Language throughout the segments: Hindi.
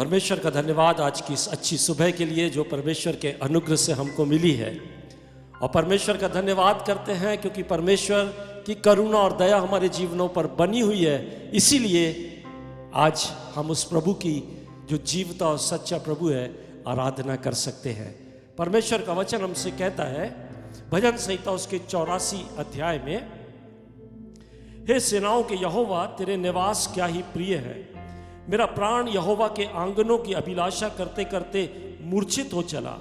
परमेश्वर का धन्यवाद आज की इस अच्छी सुबह के लिए जो परमेश्वर के अनुग्रह से हमको मिली है। और परमेश्वर का धन्यवाद करते हैं क्योंकि परमेश्वर की करुणा और दया हमारे जीवनों पर बनी हुई है। इसीलिए आज हम उस प्रभु की जो जीवता और सच्चा प्रभु है आराधना कर सकते हैं। परमेश्वर का वचन हमसे कहता है भजन संहिता उसके 84 अध्याय में, हे सेनाओं के यहोवा तेरे निवास क्या ही प्रिय है। मेरा प्राण यहोवा के आंगनों की अभिलाषा करते करते मूर्छित हो चला।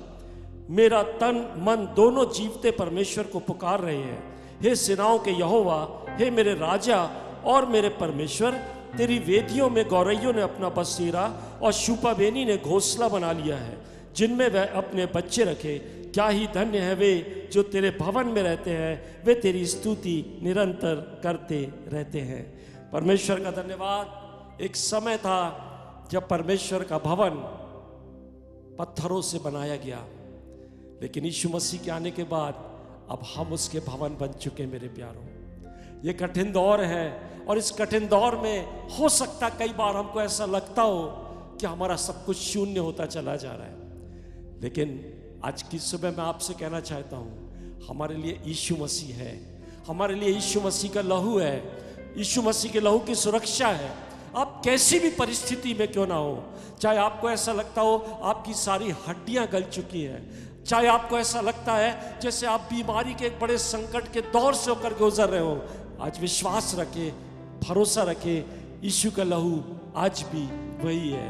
मेरा तन मन दोनों जीवते परमेश्वर को पुकार रहे हैं। हे सेनाओं के यहोवा, हे मेरे राजा और मेरे परमेश्वर, तेरी वेदियों में गौरैयों ने अपना बसेरा और शूपाबेनी ने घोंसला बना लिया है, जिनमें वह अपने बच्चे रखे। क्या ही धन्य है वे जो तेरे भवन में रहते हैं, वे तेरी स्तुति निरंतर करते रहते हैं। परमेश्वर का धन्यवाद। एक समय था जब परमेश्वर का भवन पत्थरों से बनाया गया, लेकिन यीशु मसीह के आने के बाद अब हम उसके भवन बन चुके। मेरे प्यारों, ये कठिन दौर है और इस कठिन दौर में हो सकता कई बार हमको ऐसा लगता हो कि हमारा सब कुछ शून्य होता चला जा रहा है, लेकिन आज की सुबह मैं आपसे कहना चाहता हूँ हमारे लिए यीशु मसीह है, हमारे लिए यीशु मसीह का लहू है, यीशु मसीह के लहू की सुरक्षा है। आप कैसी भी परिस्थिति में क्यों ना हो, चाहे आपको ऐसा लगता हो आपकी सारी हड्डियां गल चुकी हैं, चाहे आपको ऐसा लगता है जैसे आप बीमारी के एक बड़े संकट के दौर से होकर गुजर रहे हो, आज विश्वास रखे, भरोसा रखे, यीशु का लहू आज भी वही है।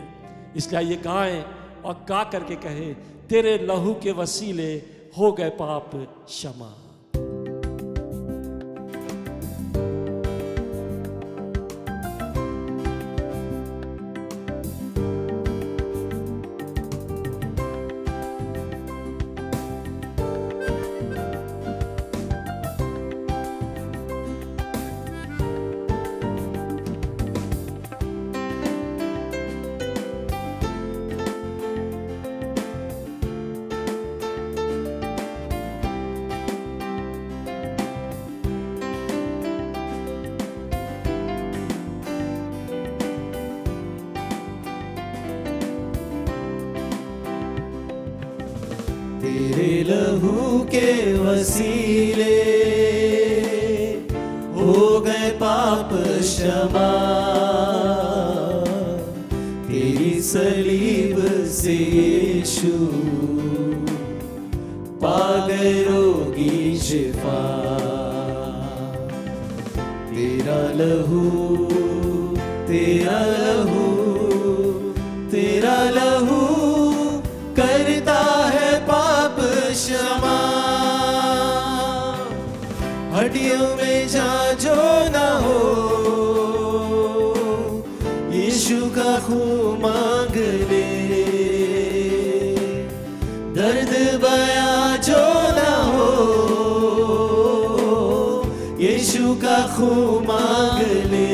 इसलिए ये गाएं और गा करके कहे, तेरे लहू के वसीले हो गए पाप क्षमा। तेरे लहू के वसीले हो गए पाप क्षमा। तेरी सलीब से यीशु पा गए रोगी शिफा। तेरा लहू, तेरा लहू, तेरा लहू करता है पाप क्षमा। हड्डियों में जा जो ना हो, यीशु का खून मांग ले। दर्द बया जो ना हो, यीशु का खून मांग ले।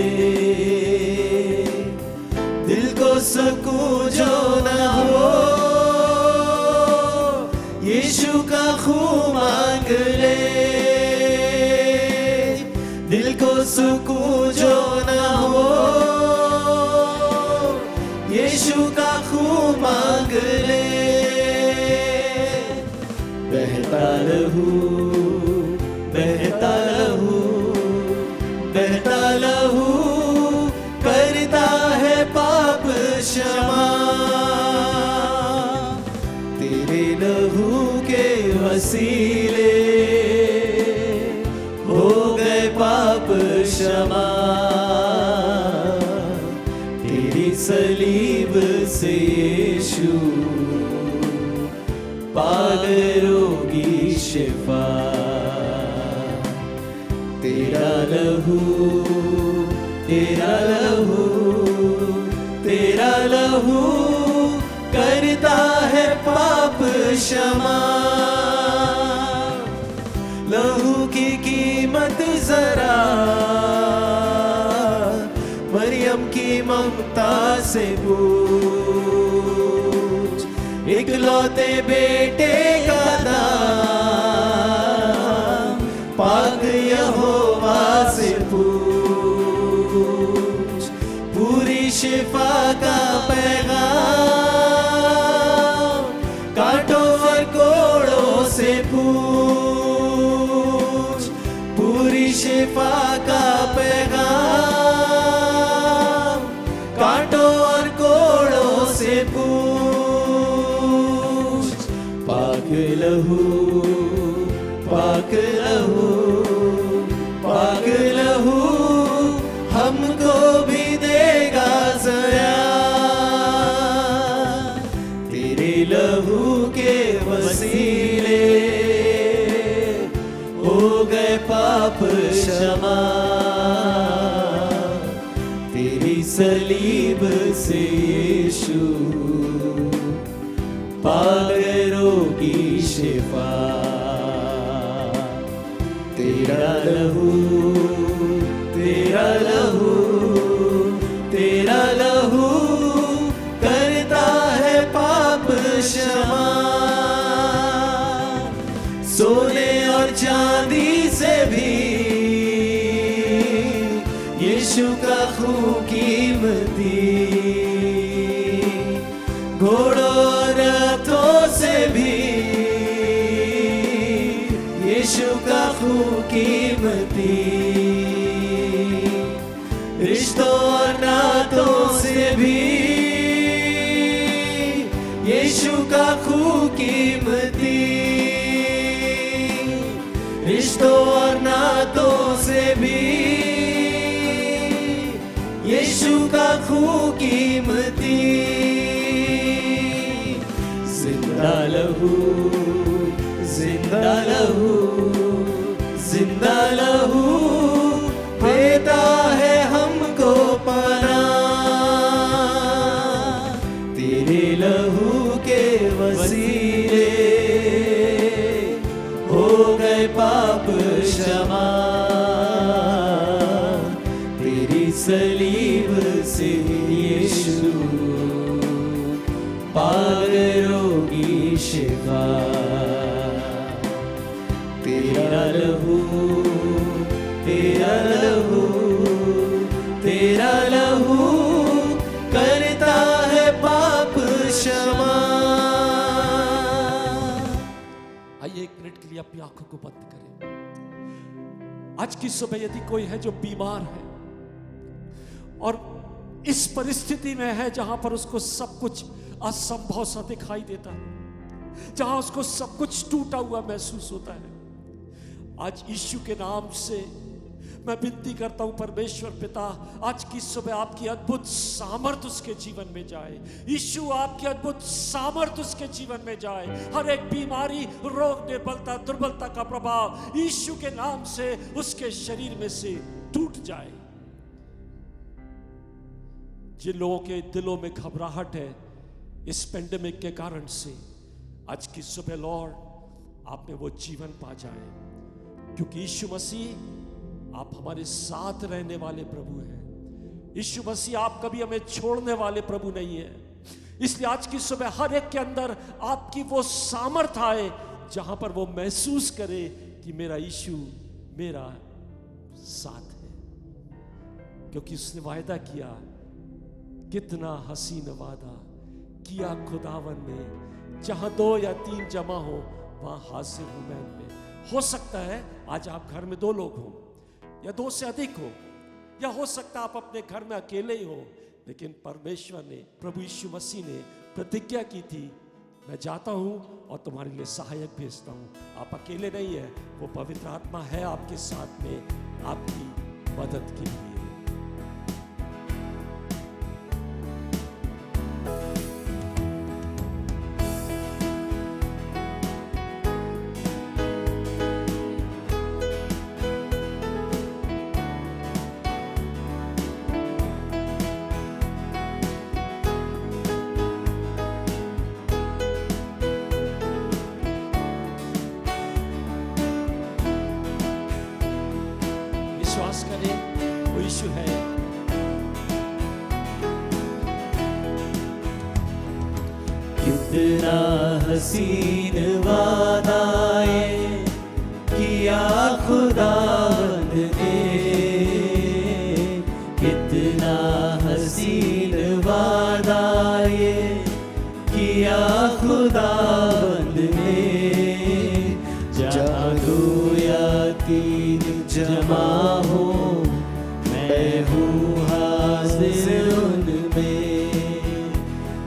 दिल को सुकून जो ना हो, यीशु का खून मांग ले। दिल को सुकून जो ना हो, यीशु का खून मांग ले। बहता लहू, बहता लहू, बहता लहू करता है पाप क्षमा। तेरे लहू के वसीले हो गए पाप क्षमा। तेरी सलीब से यीशु पा गए रोगी शिफा। तेरा लहू, तेरा लहू, तेरा लहू करता है पाप क्षमा। लहू की कीमत जरा मरियम की ममता से पूछ। इकलौते बेटे का दाम पाक यहोवा से पूछ। पूरी शिफा का पैगाम शिफा का पैगाम कांटों और कोड़ों से पूछ। पाक लहू पाक लहू पाक लहू हमको भी देगा ज़रा। तेरे लहू के वसीले हो गए पाप क्षमा। तेरी सलीब से यीशु पागलों की शिफा। तेरा लहू तेरा लहू तेरा लहू करता है पाप क्षमा। सोने और चांदी से भी यीशु का खून कीमती। घोड़ों और रथों से भी यीशु का खून कीमती। रिश्तों और नातों से भी यीशु का खून कीमती। रिश्तों और नातों से भी यीशु का खून कीमती। जिंदा लहू जिंदा लहू जिंदा लहू देता है हमको पनाह। तेरे लहू के वसीले हो गए पाप क्षमा। तेरी सलीब से यीशु पागलों की शिफा। तेरा लहू तेरा लहू तेरा लहू करता है पाप क्षमा। आइए एक मिनट के लिए अपनी आंखों को बंद करें। आज की सुबह यदि कोई है जो बीमार है और इस परिस्थिति में है जहां पर उसको सब कुछ असंभव सा दिखाई देता है, जहां उसको सब कुछ टूटा हुआ महसूस होता है, आज यीशु के नाम से मैं विनती करता हूं परमेश्वर पिता, आज की सुबह आपकी अद्भुत सामर्थ उसके जीवन में जाए। यीशु आपकी अद्भुत सामर्थ उसके जीवन में जाए। हर एक बीमारी, रोग, निर्बलता, दुर्बलता का प्रभाव यीशु के नाम से उसके शरीर में से टूट जाए। जिन लोगों के दिलों में घबराहट है इस पेंडेमिक के कारण से, आज की सुबह लॉर्ड आप में वो जीवन पा जाए, क्योंकि यीशु मसीह आप हमारे साथ रहने वाले प्रभु हैं। यीशु मसीह आप कभी हमें छोड़ने वाले प्रभु नहीं है। इसलिए आज की सुबह हर एक के अंदर आपकी वो सामर्थ आए जहां पर वो महसूस करे कि मेरा यीशु मेरा साथ है, क्योंकि उसने वायदा किया। कितना हसीन वादा किया खुदावन ने, जहां 2 या 3 जमा हो वहां हाजिर हूं मैं उनमें। हो सकता है आज आप घर में 2 लोग हो या 2 से अधिक हो, या हो सकता है आप अपने घर में अकेले ही हो, लेकिन परमेश्वर ने, प्रभु यीशु मसीह ने प्रतिज्ञा की थी, मैं जाता हूं और तुम्हारे लिए सहायक भेजता हूं। आप अकेले नहीं है, वो पवित्र आत्मा है आपके साथ में आपकी मदद के लिए। विश्वास करें वो यीशु है। कितना हसीन वादाए किया खुदावंद ने, कितना हसीन वादाए किया खुदावंद ने। जहाँ 2 या 3 जमा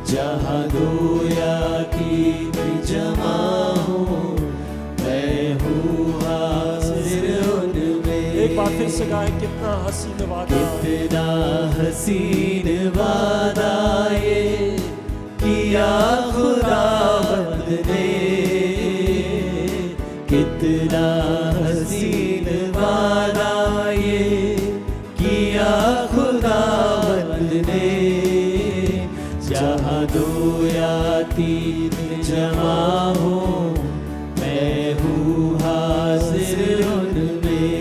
जहाँ दो या तीन जमा हो मैं हूँ हाजिर उनमें। एक बार फिर से गाएं, कितना हसीन वादा, कितना हसीन वादा ये किया खुदावंद ने, कितना हसीन वादा ये किया खुदावंद ने। जहाँ दो या तीन जमा हो मैं हूँ हाजिर उनमें।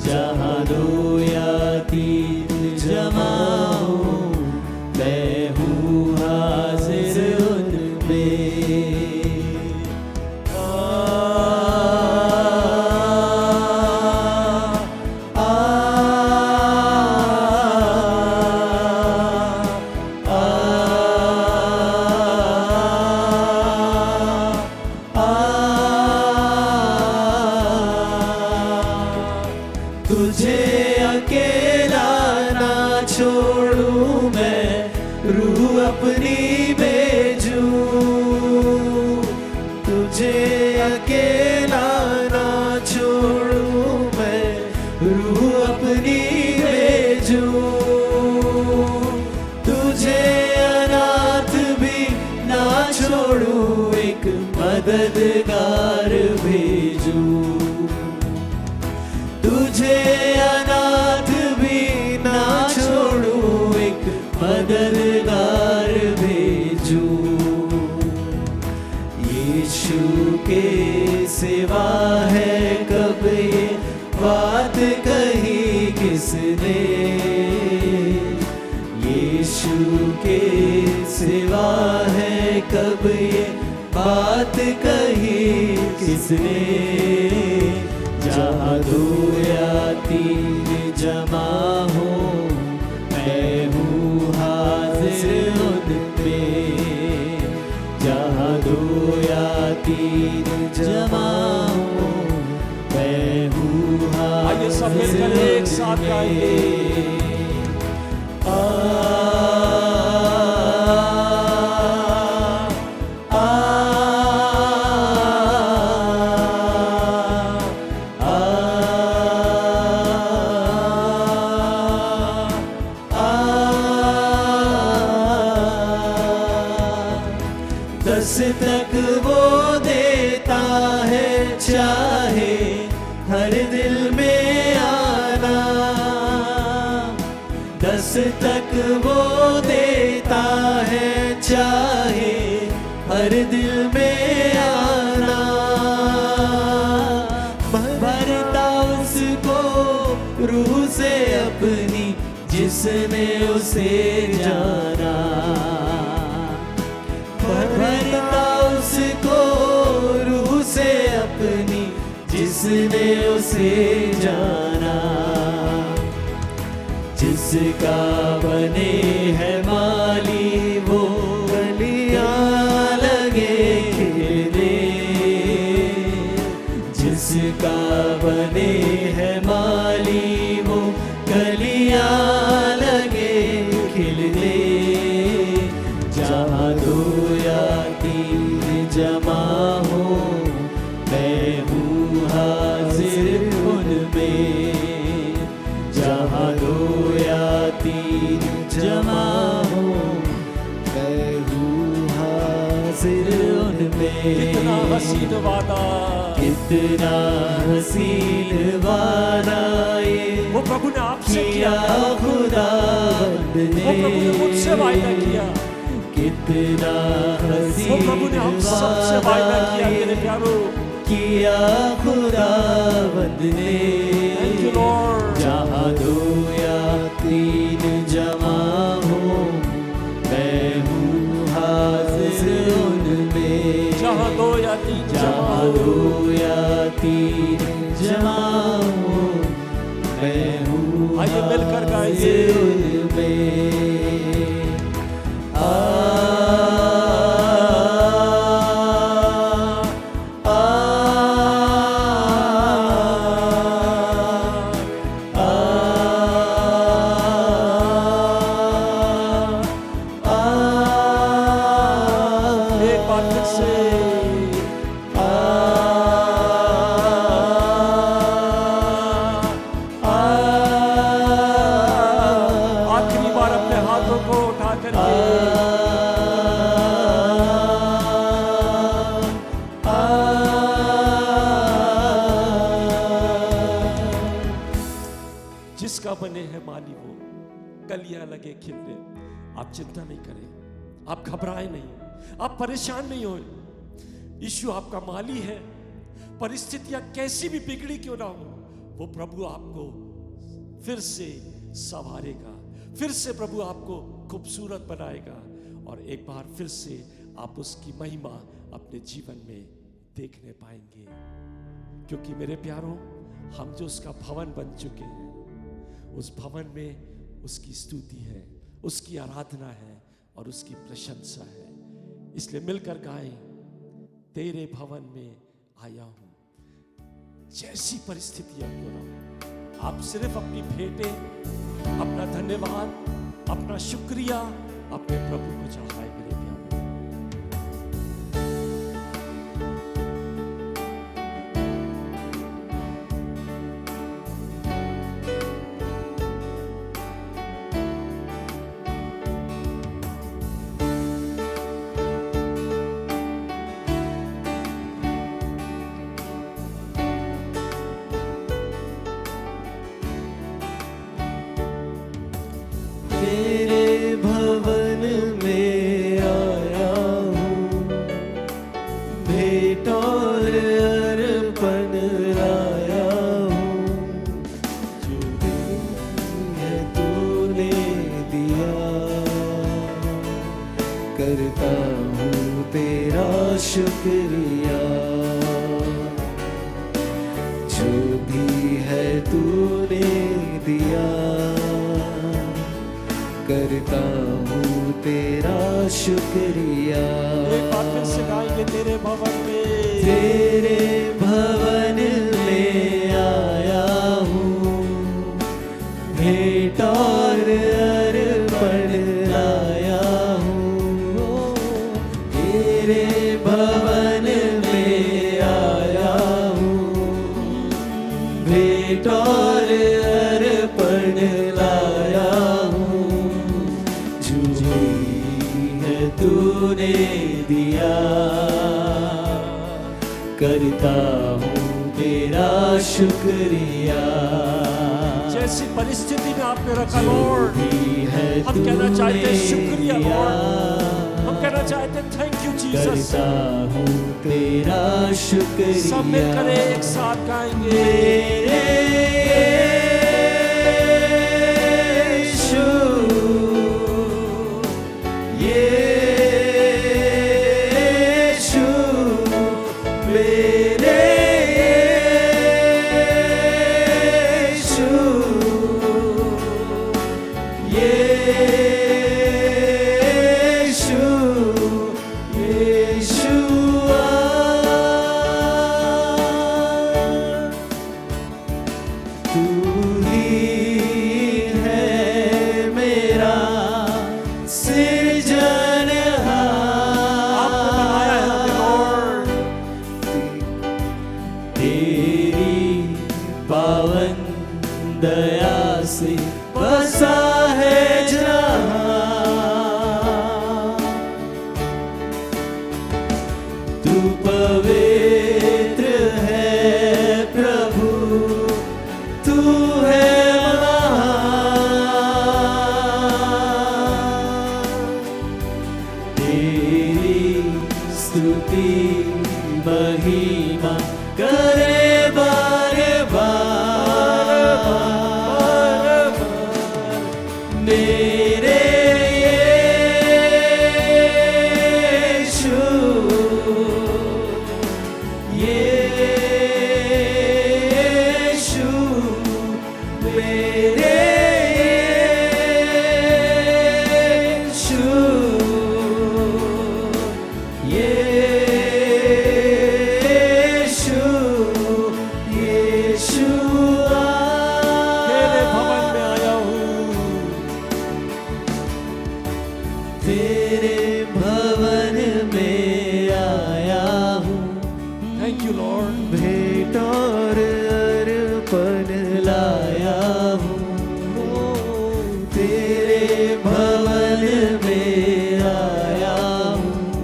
जहाँ दो या तीन जमा हो मैं हूँ हाजिर उनमें। तुझे अकेला ना छोड़ूं मैं, रूह अपनी भेजूं। तुझे अकेला ना छोड़ूं मैं, रूह अपनी भेजूं। तुझे अनाथ भी ना छोड़ूं, एक मददगार भेजूं। तुझे अनाथ भी ना छोड़ूं, एक मददगार भेजूं। यीशु के सिवा है कब ये बात कही किसने। यीशु के सिवा है कब ये बात कही किसने। जहाँ दो या तीन जमा हो मैं हूँ हाजिर उनमें। जहाँ दो या तीन जमा हो मैं हूँ आइए सब हाजिर मिलकर एक साथ गाएंगे। दस तक वो देता है चाहे हर दिल में आना। दस तक वो देता है चाहे हर दिल में आना। भरता उसको रूह से अपनी जिसने उसे जाना। भरता उसको रूह से अपनी जिसने उसे जाना। जिसका बने है माली वो गलियां लगे खिलने। जिसका बने है माली वो गलियां लगे खिलने। जहाँ दो या तीन जमा हो मैं हूँ हाजिर उनमें। जहाँ दो या तीन जमा हो मैं हूँ हाजिर उनमें। कितना हसीन वादा, कितना हसीन वादा ये वो प्रभु ने आपसे किया, खुदावंद वो ने प्रभु ने मुझसे वायदा किया। कितना हसीन वो प्रभु ने हम सबसे वायदा किया मेरे प्यारो। किया खुदावंद ने। Thank you, Lord. जहाँ दो या तीन जमा हो मैं हूँ हाजिर उनमें। जहाँ दो या तीन जहाँ दो या तीन जमा हो मैं हूँ आइए मिलकर गाएंगे। हाजिर उनमें। बार फिर से आखिरी बार अपने हाथों को उठा करके जिसका बने हैं माली वो कलियां लगे खिलने। आप चिंता नहीं करें, आप घबराए नहीं, आप परेशान नहीं होए। यीशु आपका माली है। परिस्थितियां कैसी भी बिगड़ी क्यों ना हो, वो प्रभु आपको फिर से संवारेगा, फिर से प्रभु आपको खूबसूरत बनाएगा और एक बार फिर से आप उसकी महिमा अपने जीवन में देखने पाएंगे। क्योंकि मेरे प्यारों, हम जो उसका भवन बन चुके हैं, उस भवन में उसकी स्तुति है, उसकी आराधना है और उसकी प्रशंसा है। इसलिए मिलकर गाएं, तेरे भवन में आया हूं। जैसी परिस्थितियां क्यों ना हो, आप सिर्फ अपनी भेंटें, अपना धन्यवाद, अपना शुक्रिया अपने प्रभु को चढ़ाएं मेरे प्यारे। तेरे भवन में आया हूँ, भेंट और अर्पण लाया हूँ। जो है तूने दिया, करता हूँ तेरा शुक्रिया। जो भी है तूने दिया, करता हूँ तेरा शुक्रिया। एक बार फिर से गाएंगे, तेरे भवन में, तेरे भवन में आया हूँ, भेंट और अर्पण लाया हूँ। तेरे भवन में आया हूँ, भेंट और अर्पण लाया हूँ। तूने दिया, करता हूँ तेरा शुक्रिया। जैसी परिस्थिति में आपने रखा लॉर्ड, हम कहना चाहते हैं शुक्रिया लॉर्ड, हम कहना चाहते हैं थैंक यू जीसस। करता हूँ तेरा शुक्रिया। सब मिलकर एक साथ गाएंगे, दया से बसा है जहां। तू पवित्र है प्रभु, तू है महान। तेरी स्तुति महिमा करे बार बार। मेरे यीशु, यीशु, मेरे यीशु, यीशु, यीशुआ। तेरे भवन में आया हूँ, तेरे भवन में थैंक यू लॉर्ड। भेंट और अर्पण लाया हूँ, तेरे भवन में आया हूँ।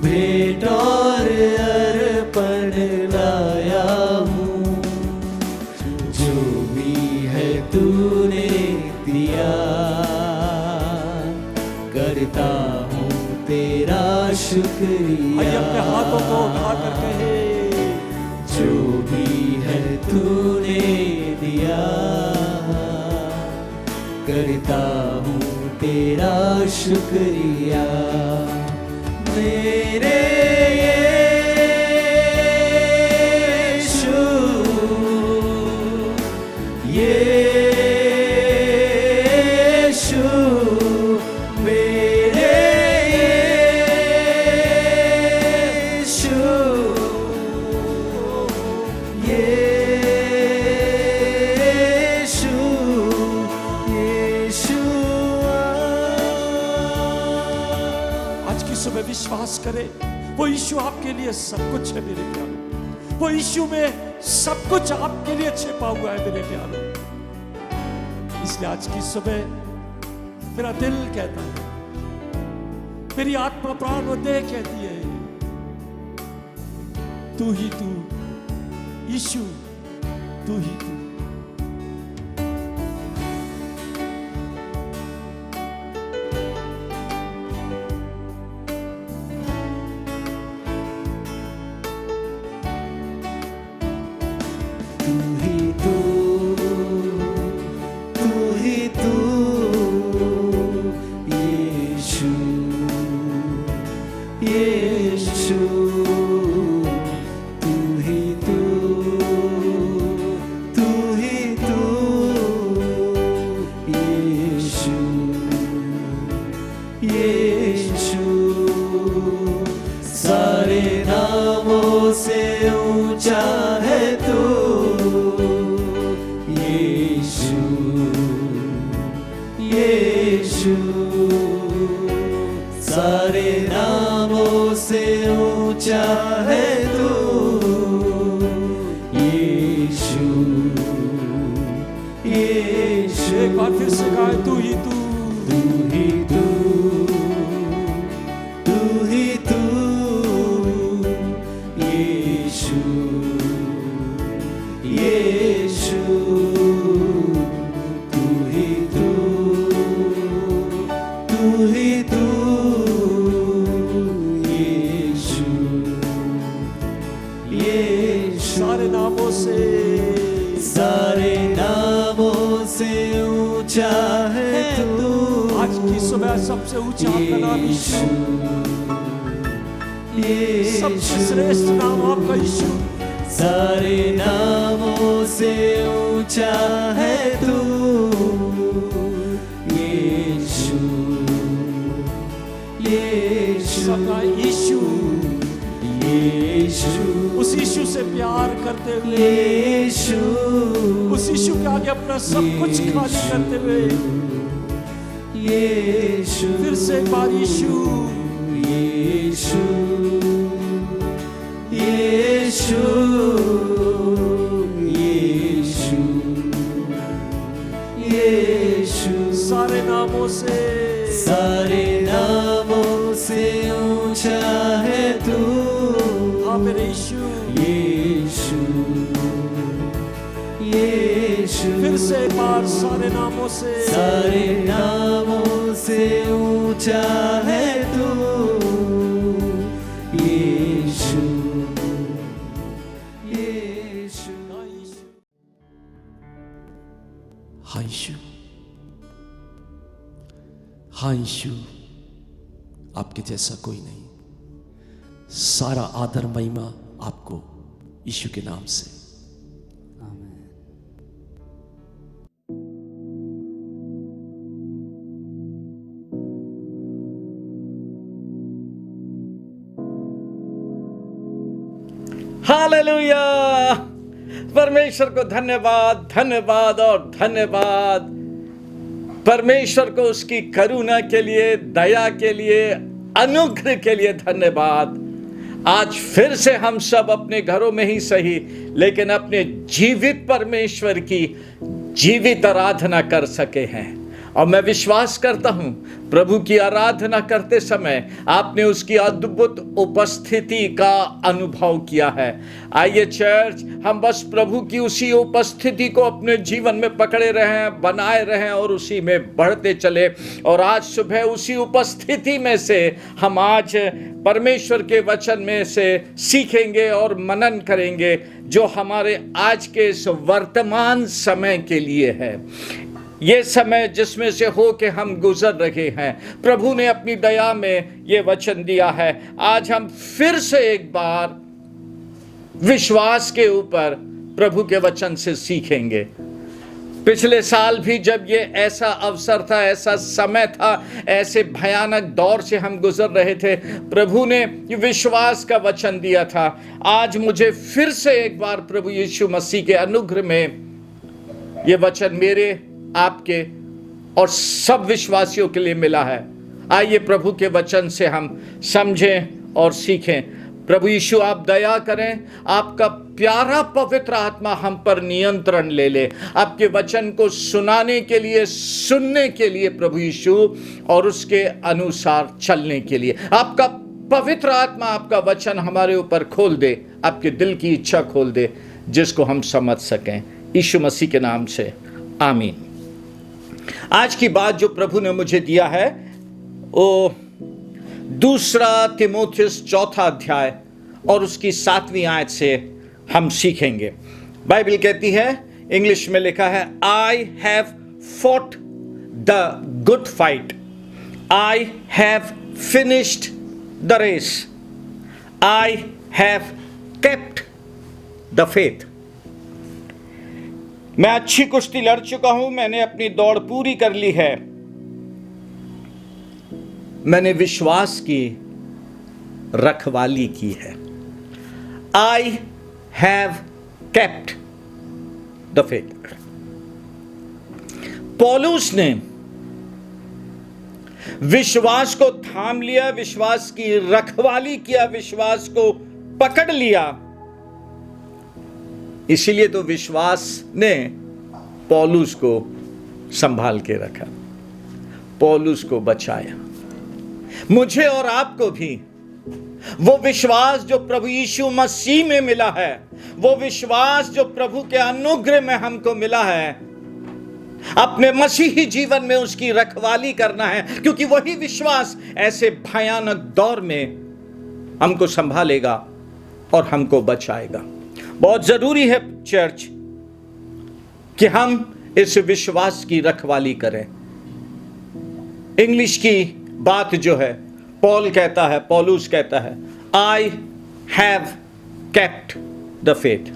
भेंट और अर्पण लाया हूँ, जो भी है तूने दिया, करता हूँ तेरा शुक्रिया। आइए अपने हाथों को उठाकर कहे, जो भी है तूने दिया, करता हूँ तेरा शुक्रिया। मेरे यीशु, यीशु, मेरे यीशु, यीशु, यीशुआ। आज की सुबह विश्वास करें, वो यीशु आपके लिए सब कुछ है मेरे प्यारों। वो यीशु में सब कुछ आपके लिए छिपा हुआ है मेरे प्यारों। इसलिए आज की सुबह मेरा दिल कहता है, मेरी आत्मा प्राण और देह कहती है, तू ही तू यीशु, तू ही तू। तू ही तू, तू ही तू, यीशु, यीशु, तू ही तू, तू ही तू, यीशु, यीशु, सारे नामों से ऊंचा है तू, यीशु, यीशु, सारे नामों से ऊंचा है तू, यीशु, यीशु। एक बार फिर से गाए, तू ही तू, तू ही तू, तू ही तू, यीशु, यीशु, तू ही तू, तू ही तू, यीशु, यीशु। सारे नामों से, सारे नामों से ऊंचा है तू। आज की सुबह सबसे ऊंचा आपका नाम यीशु, सबसे श्रेष्ठ नाम आपका यीशु। सारे नामों से ऊंचा है तू, यीशु, यीशु, सबका यीशु, यीशु, उस यीशु से प्यार करते हुए, यीशु, उस यीशु के आगे अपना सब कुछ खाली करते हुए, यीशु, फिर से एक बार यीशु, यीशु, यीशु, यीशु, यीशु, सारे नामों से, सारे नामों से ऊंचा है तू, हाँ मेरे यीशु, यीशु, यीशु, फिर से एक बार सारे नामों से, सारे नामों से ऊंचा है तू, यीशु, यीशु। हाँ यीशु, हाँ यीशु, आपके जैसा कोई नहीं। सारा आदर महिमा आपको यीशु के नाम से। हालेलुया। परमेश्वर को धन्यवाद, धन्यवाद और धन्यवाद। परमेश्वर को उसकी करुणा के लिए, दया के लिए, अनुग्रह के लिए धन्यवाद। आज फिर से हम सब अपने घरों में ही सही, लेकिन अपने जीवित परमेश्वर की जीवित आराधना कर सके हैं। और मैं विश्वास करता हूं प्रभु की आराधना करते समय आपने उसकी अद्भुत उपस्थिति का अनुभव किया है। आइए चर्च, हम बस प्रभु की उसी उपस्थिति को अपने जीवन में पकड़े रहें, बनाए रहें और उसी में बढ़ते चले। और आज सुबह उसी उपस्थिति में से हम आज परमेश्वर के वचन में से सीखेंगे और मनन करेंगे, जो हमारे आज के इस वर्तमान समय के लिए है। ये समय जिसमें से हो के हम गुजर रहे हैं, प्रभु ने अपनी दया में ये वचन दिया है। आज हम फिर से एक बार विश्वास के ऊपर प्रभु के वचन से सीखेंगे। पिछले साल भी जब ये ऐसा अवसर था, ऐसा समय था, ऐसे भयानक दौर से हम गुजर रहे थे, प्रभु ने विश्वास का वचन दिया था। आज मुझे फिर से एक बार प्रभु यीशु मसीह के अनुग्रह में ये वचन मेरे, आपके और सब विश्वासियों के लिए मिला है। आइए प्रभु के वचन से हम समझें और सीखें। प्रभु यीशु आप दया करें, आपका प्यारा पवित्र आत्मा हम पर नियंत्रण ले ले, आपके वचन को सुनाने के लिए, सुनने के लिए प्रभु यीशु, और उसके अनुसार चलने के लिए आपका पवित्र आत्मा आपका वचन हमारे ऊपर खोल दे, आपके दिल की इच्छा खोल दे, जिसको हम समझ सकें। यीशु मसीह के नाम से आमीन। आज की बात जो प्रभु ने मुझे दिया है वो 2 तीमुथियुस 4 अध्याय और उसकी 7वीं आयत से हम सीखेंगे। बाइबल कहती है, इंग्लिश में लिखा है, I have fought the good fight, I have finished the race, I have kept the faith. मैं अच्छी कुश्ती लड़ चुका हूं, मैंने अपनी दौड़ पूरी कर ली है, मैंने विश्वास की रखवाली की है। I have kept the faith. पौलुस ने विश्वास को थाम लिया, विश्वास की रखवाली किया, विश्वास को पकड़ लिया। इसीलिए तो विश्वास ने पौलुस को संभाल के रखा, पौलुस को बचाया। मुझे और आपको भी वो विश्वास जो प्रभु यीशु मसीह में मिला है, वो विश्वास जो प्रभु के अनुग्रह में हमको मिला है, अपने मसीही जीवन में उसकी रखवाली करना है, क्योंकि वही विश्वास ऐसे भयानक दौर में हमको संभालेगा और हमको बचाएगा। बहुत जरूरी है चर्च कि हम इस विश्वास की रखवाली करें। इंग्लिश की बात जो है, पौलुस कहता है, I have kept the faith.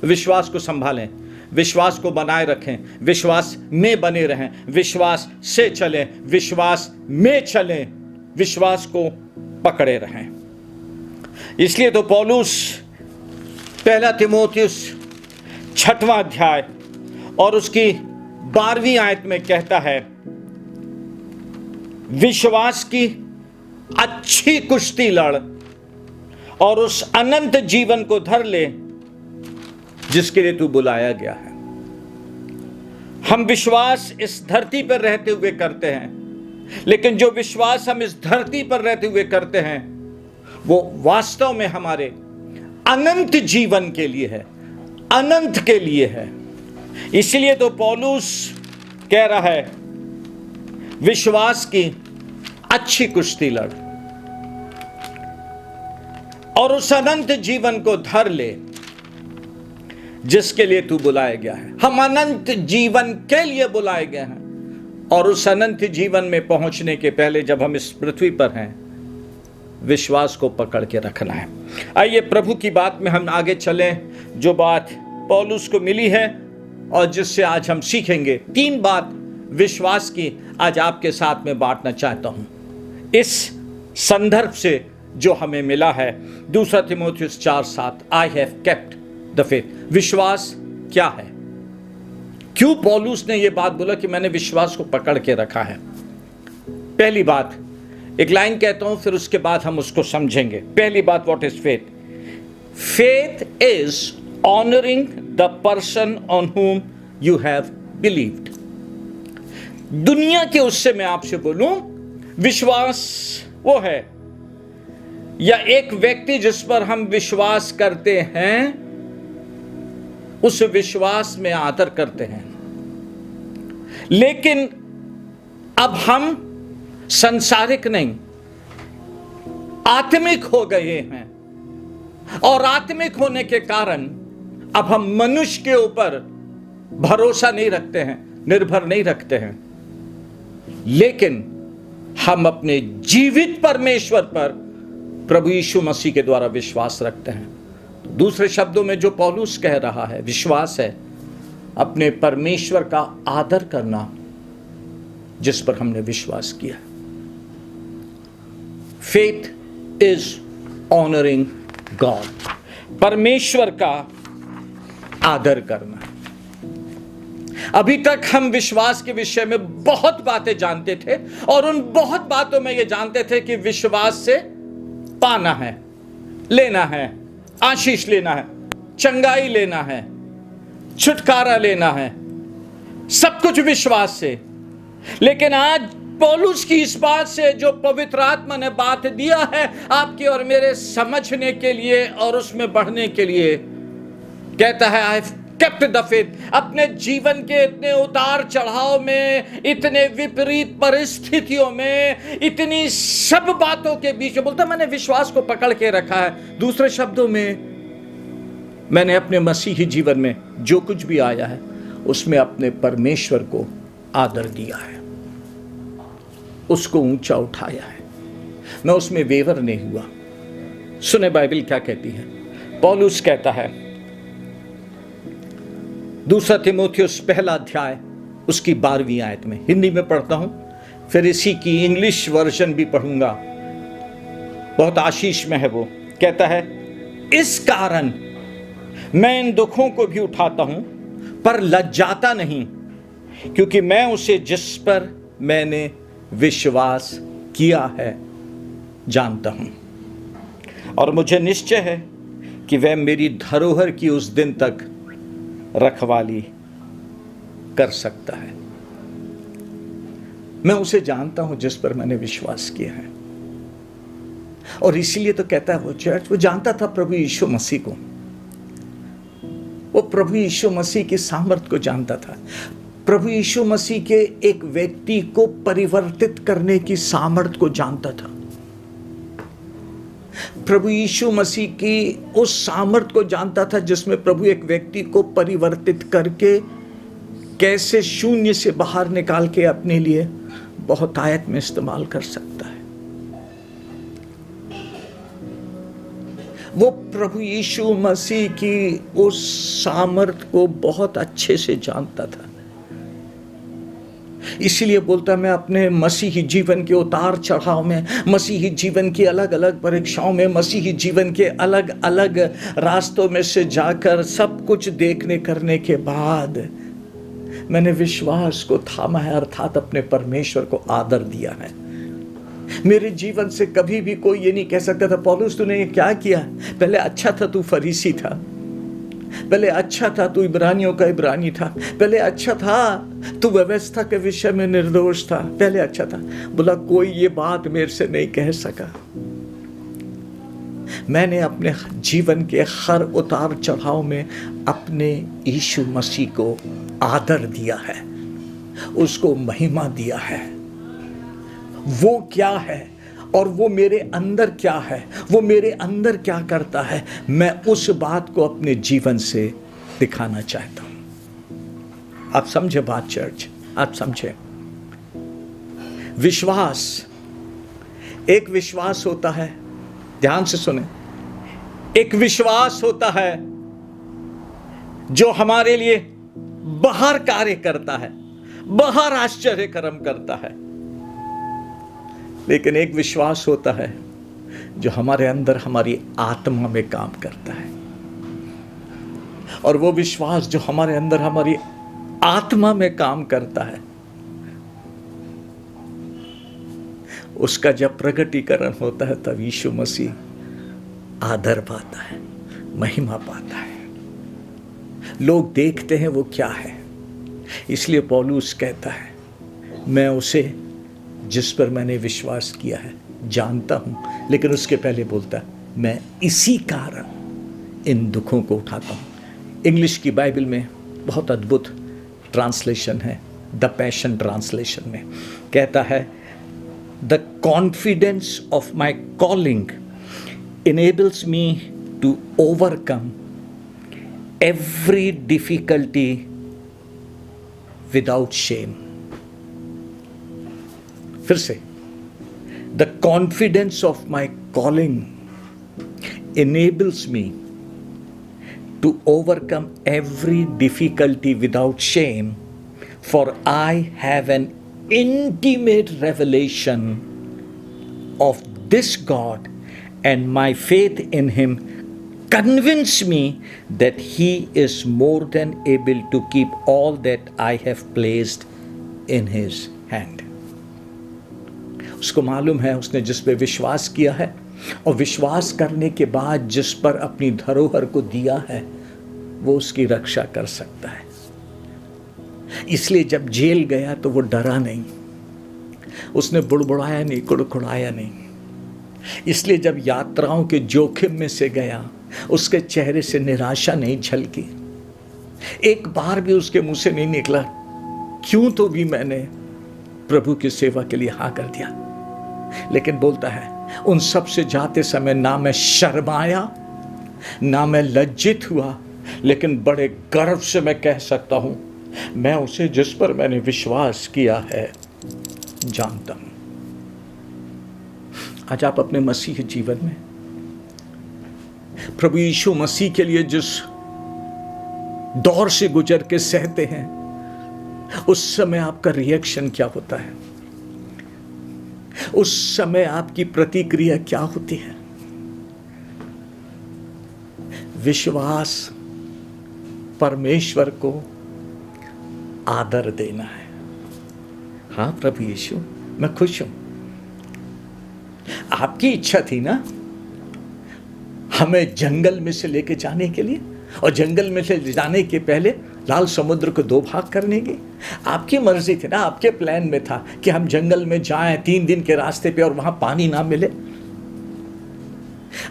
विश्वास को संभालें, विश्वास को बनाए रखें, विश्वास में बने रहें, विश्वास से चलें, विश्वास में चलें, विश्वास को पकड़े रहें। इसलिए तो पौलुस 1 तीमुथियुस 6वां अध्याय और उसकी 12वीं आयत में कहता है, विश्वास की अच्छी कुश्ती लड़ और उस अनंत जीवन को धर ले जिसके लिए तू बुलाया गया है। हम विश्वास इस धरती पर रहते हुए करते हैं, लेकिन जो विश्वास हम इस धरती पर रहते हुए करते हैं वो वास्तव में हमारे अनंत जीवन के लिए है, अनंत के लिए है। इसलिए तो पौलुस कह रहा है, विश्वास की अच्छी कुश्ती लड़ और उस अनंत जीवन को धर ले जिसके लिए तू बुलाया गया है। हम अनंत जीवन के लिए बुलाए गए हैं, और उस अनंत जीवन में पहुंचने के पहले जब हम इस पृथ्वी पर हैं, विश्वास को पकड़ के रखना है। आइए प्रभु की बात में हम आगे चलें, जो बात पौलुस को मिली है और जिससे आज हम सीखेंगे। 3 बात विश्वास की आज आपके साथ में बांटना चाहता हूं, इस संदर्भ से जो हमें मिला है। 2 तीमुथियुस 4:7, आई हैव केप्ट द फेथ। विश्वास क्या है? क्यों पौलुस ने यह बात बोला कि मैंने विश्वास को पकड़ के रखा है? पहली बात, एक लाइन कहता हूं, फिर उसके बाद हम उसको समझेंगे। पहली बात, what is faith? Faith is honouring the person on whom you have believed। दुनिया के उससे मैं आपसे बोलूं, विश्वास वो है या एक व्यक्ति जिस पर हम विश्वास करते हैं, उस विश्वास में आदर करते हैं। लेकिन अब हम संसारिक नहीं, आत्मिक हो गए हैं, और आत्मिक होने के कारण अब हम मनुष्य के ऊपर भरोसा नहीं रखते हैं, निर्भर नहीं रखते हैं, लेकिन हम अपने जीवित परमेश्वर पर प्रभु यीशु मसीह के द्वारा विश्वास रखते हैं। तो दूसरे शब्दों में जो पौलुस कह रहा है, विश्वास है अपने परमेश्वर का आदर करना जिस पर हमने विश्वास किया। फेथ इज ऑनरिंग गॉड, परमेश्वर का आदर करना। अभी तक हम विश्वास के विषय में बहुत बातें जानते थे, और उन बहुत बातों में यह जानते थे कि विश्वास से पाना है, लेना है, आशीष लेना है, चंगाई लेना है, छुटकारा लेना है, सब कुछ विश्वास से। लेकिन आज पौलुस की इस बात से जो पवित्र आत्मा ने बात दिया है आपके और मेरे समझने के लिए और उसमें बढ़ने के लिए, कहता है I have kept the faith. अपने जीवन के इतने उतार चढ़ाव में, इतने विपरीत परिस्थितियों में, इतनी सब बातों के बीच में, बोलता मैंने विश्वास को पकड़ के रखा है। दूसरे शब्दों में, मैंने अपने मसीही जीवन में जो कुछ भी आया है उसमें अपने परमेश्वर को आदर दिया है, उसको ऊंचा उठाया है, मैं उसमें वेवर नहीं हुआ। सुने बाइबल क्या कहती है। पौलुस कहता है, दूसरा तीमुथियुस पहला अध्याय उसकी 12वीं आयत में, हिंदी में पढ़ता हूं, फिर इसी की इंग्लिश वर्जन भी पढ़ूंगा, बहुत आशीष में है वो। कहता है, इस कारण मैं इन दुखों को भी उठाता हूं पर लज्जाता नहीं, क्योंकि मैं उसे जिस पर मैंने विश्वास किया है जानता हूं, और मुझे निश्चय है कि वह मेरी धरोहर की उस दिन तक रखवाली कर सकता है। मैं उसे जानता हूं जिस पर मैंने विश्वास किया है, और इसीलिए तो कहता है वो चर्च, वो जानता था प्रभु यीशु मसीह को, वो प्रभु यीशु मसीह की सामर्थ को जानता था, प्रभु यीशु मसीह के एक व्यक्ति को परिवर्तित करने की सामर्थ को जानता था, प्रभु यीशु मसीह की उस सामर्थ को जानता था जिसमें प्रभु एक व्यक्ति को परिवर्तित करके कैसे शून्य से बाहर निकाल के अपने लिए बहुत आयत में इस्तेमाल कर सकता है। वो प्रभु यीशु मसीह की उस सामर्थ को बहुत अच्छे से जानता था, इसीलिए बोलता मैं अपने मसीही जीवन के उतार चढ़ाव में, मसीही जीवन की अलग अलग परीक्षाओं में, मसीही जीवन के अलग अलग रास्तों में से जाकर सब कुछ देखने करने के बाद मैंने विश्वास को थामा है, अर्थात अपने परमेश्वर को आदर दिया है। मेरे जीवन से कभी भी कोई ये नहीं कह सकता था, पौलुस तूने ये क्या किया, पहले अच्छा था तू फरीसी था, पहले अच्छा था तू इब्रानियों का इब्रानी था, पहले अच्छा था तू व्यवस्था के विषय में निर्दोष था, पहले अच्छा था। बोला कोई ये बात मेरे से नहीं कह सका। मैंने अपने जीवन के हर उतार चढ़ाव में अपने यीशु मसीह को आदर दिया है, उसको महिमा दिया है। वो क्या है और वो मेरे अंदर क्या है, वो मेरे अंदर क्या करता है, मैं उस बात को अपने जीवन से दिखाना चाहता हूं। आप समझे बात चर्च, आप समझे। विश्वास, एक विश्वास होता है, ध्यान से सुने, एक विश्वास होता है जो हमारे लिए बाहर कार्य करता है, बाहर आश्चर्य कर्म करता है, लेकिन एक विश्वास होता है जो हमारे अंदर हमारी आत्मा में काम करता है। और वो विश्वास जो हमारे अंदर हमारी आत्मा में काम करता है, उसका जब प्रकटीकरण होता है तब यीशु मसीह आदर पाता है, महिमा पाता है, लोग देखते हैं वो क्या है। इसलिए पौलुस कहता है मैं उसे जिस पर मैंने विश्वास किया है जानता हूं, लेकिन उसके पहले बोलता है मैं इसी कारण इन दुखों को उठाता हूं। इंग्लिश की बाइबल में बहुत अद्भुत ट्रांसलेशन है, द पैशन ट्रांसलेशन में कहता है the confidence of my calling enables me to overcome every difficulty without shame. फिर से, the confidence of my calling enables me to overcome every difficulty without shame, for I have an intimate revelation of this God, and my faith in him convince me that he is more than able to keep all that I have placed in his hand. उसको मालूम है उसने जिस पे विश्वास किया है और विश्वास करने के बाद जिस पर अपनी धरोहर को दिया है वो उसकी रक्षा कर सकता है। इसलिए जब जेल गया तो वो डरा नहीं, उसने बुड़बुड़ाया नहीं, कुड़कुड़ाया नहीं। इसलिए जब यात्राओं के जोखिम में से गया उसके चेहरे से निराशा नहीं झलकी, एक बार भी उसके मुंह से नहीं निकला क्यों तो भी मैंने प्रभु की सेवा के लिए हाँ कर दिया। लेकिन बोलता है उन सब से जाते समय ना मैं शर्माया ना मैं लज्जित हुआ, लेकिन बड़े गर्व से मैं कह सकता हूं मैं उसे जिस पर मैंने विश्वास किया है जानता हूं। आज आप अपने मसीह जीवन में प्रभु यीशु मसीह के लिए जिस दौर से गुजर के सहते हैं उस समय आपका रिएक्शन क्या होता है, उस समय आपकी प्रतिक्रिया क्या होती है। विश्वास परमेश्वर को आदर देना है। हाँ प्रभु यीशु मैं खुश हूं, आपकी इच्छा थी ना हमें जंगल में से लेके जाने के लिए, और जंगल में से जाने के पहले लाल समुद्र को 2 भाग करने की आपकी मर्जी थी ना। आपके प्लान में था कि हम जंगल में जाएं 3 दिन के रास्ते पे और वहां पानी ना मिले।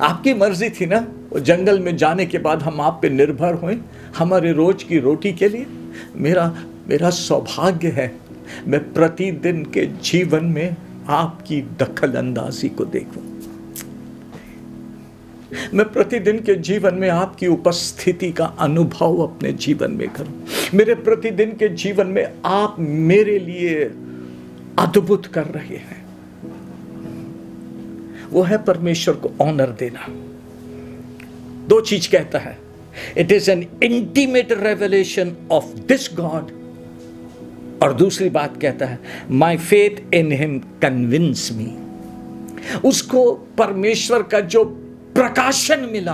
आपकी मर्जी थी ना वो जंगल में जाने के बाद हम आप पे निर्भर हुए हमारे रोज की रोटी के लिए। मेरा सौभाग्य है मैं प्रतिदिन के जीवन में आपकी दखल अंदाजी को देखूं, मैं प्रतिदिन के जीवन में आपकी उपस्थिति का अनुभव अपने जीवन में करूं। मेरे प्रतिदिन के जीवन में आप मेरे लिए अद्भुत कर रहे हैं। वो है परमेश्वर को ऑनर देना। 2 चीज कहता है, it is an intimate revelation of this God, और दूसरी बात कहता है my faith in him convince me. उसको परमेश्वर का जो प्रकाशन मिला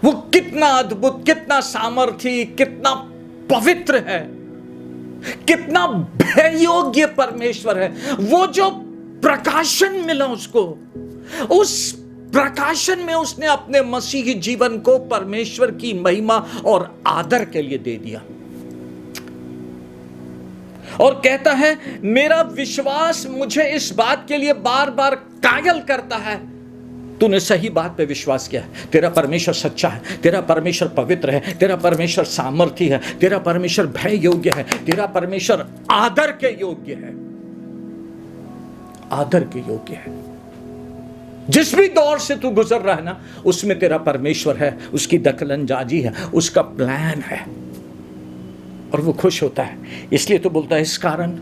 वो कितना अद्भुत, कितना सामर्थी, कितना पवित्र है, कितना भययोग्य परमेश्वर है। वो जो प्रकाशन मिला उसको, उस प्रकाशन में उसने अपने मसीही जीवन को परमेश्वर की महिमा और आदर के लिए दे दिया। और कहता है मेरा विश्वास मुझे इस बात के लिए बार बार कायल करता है तूने सही बात पे विश्वास किया है, तेरा परमेश्वर सच्चा है, तेरा परमेश्वर पवित्र है, तेरा परमेश्वर सामर्थी है, तेरा परमेश्वर भय योग्य है, तेरा परमेश्वर आदर के योग्य है, आदर के योग्य है। जिस भी दौर से तू गुजर रहा है ना उसमें तेरा परमेश्वर है, उसकी दखलंदाजी है, उसका प्लान है और वो खुश होता है। इसलिए तो बोलता है इस कारण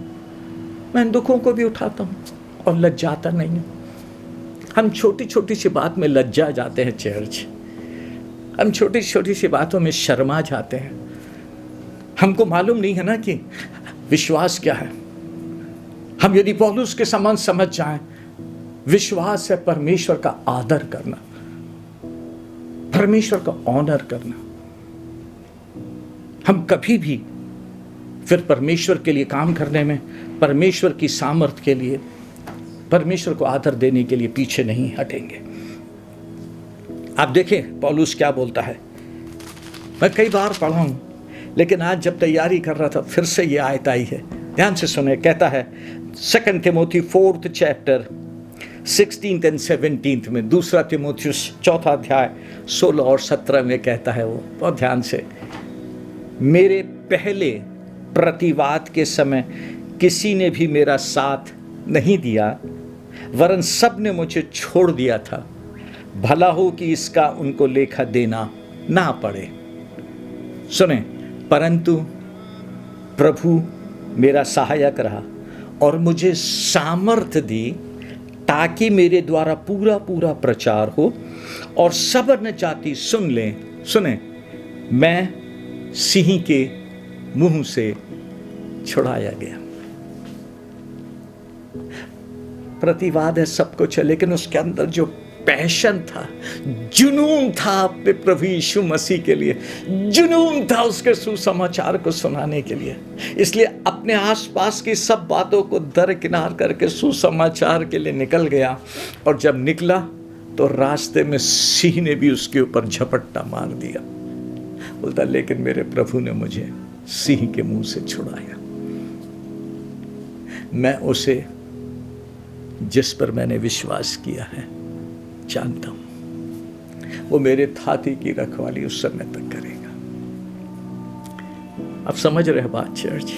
मैं इन दुखों को भी उठाता हूं और लज्जाता नहीं हूं। हम छोटी छोटी सी बात में लज्जा जाते हैं चर्च, हम छोटी छोटी सी बातों में शर्मा जाते हैं। हमको मालूम नहीं है ना कि विश्वास क्या है। हम यदि पौलुस के समान समझ जाएं, विश्वास है परमेश्वर का आदर करना, परमेश्वर का ऑनर करना। हम कभी भी फिर परमेश्वर के लिए काम करने में, परमेश्वर की सामर्थ के लिए परमेश्वर को आदर देने के लिए पीछे नहीं हटेंगे। आप देखें पौलुस क्या बोलता है। मैं कई बार पढ़ा हूं, लेकिन आज जब तैयारी कर रहा था फिर से ये आयत आई है। ध्यान से सुने। कहता है 2 Timothy 4th chapter 16th and 17th में, 2 तिमोथियुस 4 अध्याय 16 और 17 में कहता है वो, बहुत ध्यान से, मेरे पहले प्रतिवाद के समय किसी ने भी मेरा साथ नहीं दिया, वरन सब ने मुझे छोड़ दिया था। भला हो कि इसका उनको लेखा देना ना पड़े। सुने, परंतु प्रभु मेरा सहायक रहा और मुझे सामर्थ्य दी, ताकि मेरे द्वारा पूरा पूरा प्रचार हो और सब अन्य जाति सुन लें। सुने, मैं सिंह के मुंह से छुड़ाया गया। प्रतिवाद है, सब कुछ है, लेकिन उसके अंदर जो पैशन था, जुनून था अपने प्रभु यीशु मसीह के लिए, जुनून था उसके सुसमाचार को सुनाने के लिए। इसलिए अपने आसपास की सब बातों को दरकिनार करके सुसमाचार के लिए निकल गया। और जब निकला तो रास्ते में सिंह ने भी उसके ऊपर झपट्टा मार दिया। बोलता, लेकिन मेरे प्रभु ने मुझे सिंह के मुंह से छुड़ाया। मैं उसे जिस पर मैंने विश्वास किया है जानता हूं, वो मेरे छाती की रखवाली उस समय तक करेगा। आप समझ रहे बात चर्च?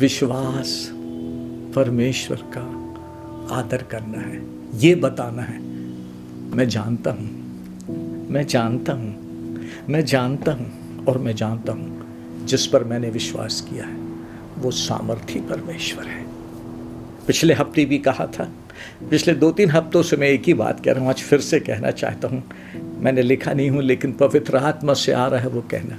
विश्वास परमेश्वर का आदर करना है, ये बताना है, मैं जानता हूं, मैं जानता हूं, मैं जानता हूं और मैं जानता हूं जिस पर मैंने विश्वास किया है वो सामर्थी परमेश्वर है। पिछले हफ्ते भी कहा था, पिछले 2-3 हफ्तों से मैं एक ही बात कह रहा हूँ, आज फिर से कहना चाहता हूँ। मैंने लिखा नहीं हूँ, लेकिन पवित्र आत्मा से आ रहा है वो कहना।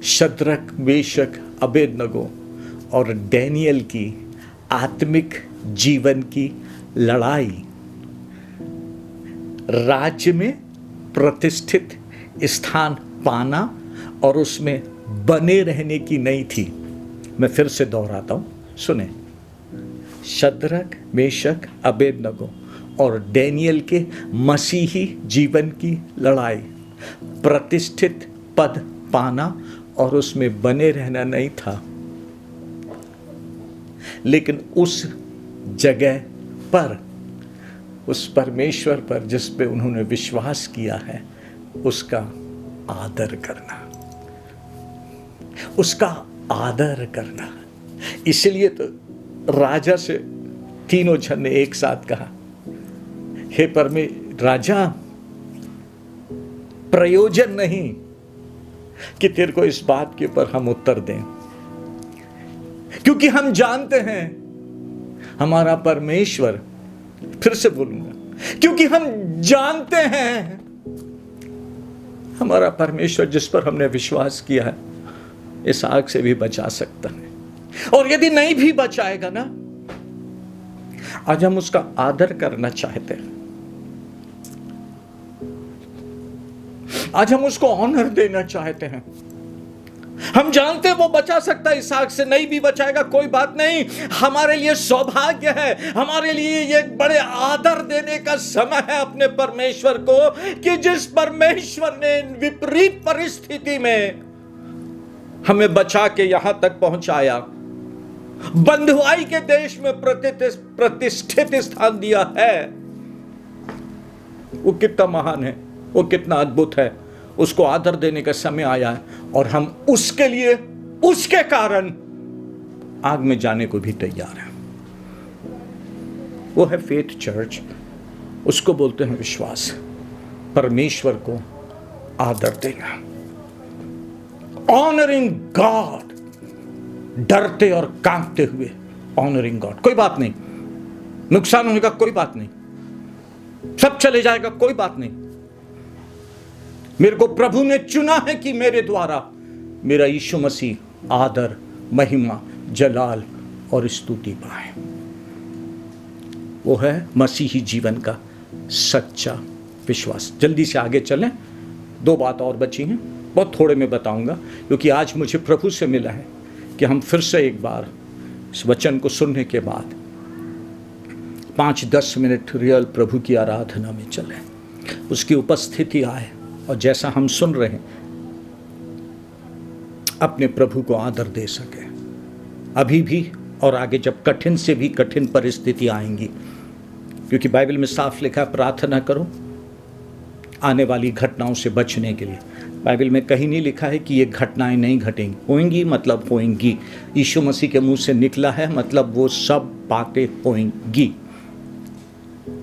शद्रक, मेशक, अबेदनगो और डैनियल की आत्मिक जीवन की लड़ाई राज्य में प्रतिष्ठित स्थान पाना और उसमें बने रहने की नहीं थी। मैं फिर से दोहराता हूं, सुने, शद्रक, मेशक, अबेदनगो और डैनियल के मसीही जीवन की लड़ाई प्रतिष्ठित पद पाना और उसमें बने रहना नहीं था, लेकिन उस जगह पर, उस परमेश्वर पर जिस पे उन्होंने विश्वास किया है, उसका आदर करना, उसका आदर करना। इसलिए तो राजा से तीनों जन ने एक साथ कहा, हे राजा, प्रयोजन नहीं कि तेरे को इस बात के ऊपर हम उत्तर दें, क्योंकि हम जानते हैं हमारा परमेश्वर, फिर से बोलूंगा, क्योंकि हम जानते हैं हमारा परमेश्वर जिस पर हमने विश्वास किया है इस आग से भी बचा सकता है। और यदि नहीं भी बचाएगा ना, आज हम उसका आदर करना चाहते हैं, आज हम उसको ऑनर देना चाहते हैं। हम जानते हैं वो बचा सकता है, इस आग से नहीं भी बचाएगा कोई बात नहीं। हमारे लिए सौभाग्य है, हमारे लिए ये बड़े आदर देने का समय है अपने परमेश्वर को, कि जिस परमेश्वर ने विपरीत परिस्थिति में हमें बचा के यहां तक पहुंचाया, बंधुआई के देश में प्रतिष्ठित स्थान दिया है, वो कितना महान है, वो कितना अद्भुत है। उसको आदर देने का समय आया है और हम उसके लिए, उसके कारण आग में जाने को भी तैयार हैं। वो है फेथ चर्च, उसको बोलते हैं विश्वास, परमेश्वर को आदर देना, ऑनरिंग गॉड, डरते और कांपते हुए ऑनरिंग गॉड। कोई बात नहीं, नुकसान होने का कोई बात नहीं, सब चले जाएगा कोई बात नहीं, मेरे को प्रभु ने चुना है कि मेरे द्वारा मेरा यीशु मसीह आदर, महिमा, जलाल और स्तुति पाए। वो है मसीही जीवन का सच्चा विश्वास। जल्दी से आगे चलें, 2 बात और बची हैं। बहुत थोड़े में बताऊंगा, क्योंकि आज मुझे प्रभु से मिला है कि हम फिर से एक बार इस वचन को सुनने के बाद 5-10 मिनट रियल प्रभु की आराधना में चले, उसकी उपस्थिति आए और जैसा हम सुन रहे हैं अपने प्रभु को आदर दे सके अभी भी और आगे जब कठिन से भी कठिन परिस्थिति आएंगी। क्योंकि बाइबल में साफ लिखा है प्रार्थना करो आने वाली घटनाओं से बचने के लिए। बाइबल में कहीं नहीं लिखा है कि ये घटनाएं नहीं घटेंगी, होंगी मतलब होंगी। यीशु मसीह के मुंह से निकला है मतलब वो सब बातें होंगी।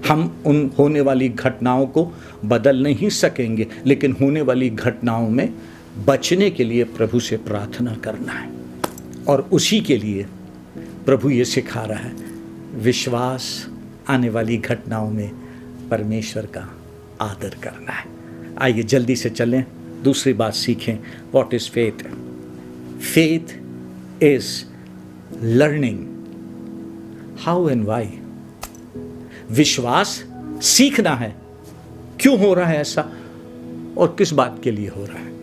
हम उन होने वाली घटनाओं को बदल नहीं सकेंगे, लेकिन होने वाली घटनाओं में बचने के लिए प्रभु से प्रार्थना करना है। और उसी के लिए प्रभु ये सिखा रहा है, विश्वास आने वाली घटनाओं में परमेश्वर का आदर करना है। आइए जल्दी से चलें, दूसरी बात सीखें। What is faith? Faith is learning how and why. विश्वास सीखना है क्यों हो रहा है ऐसा और किस बात के लिए हो रहा है।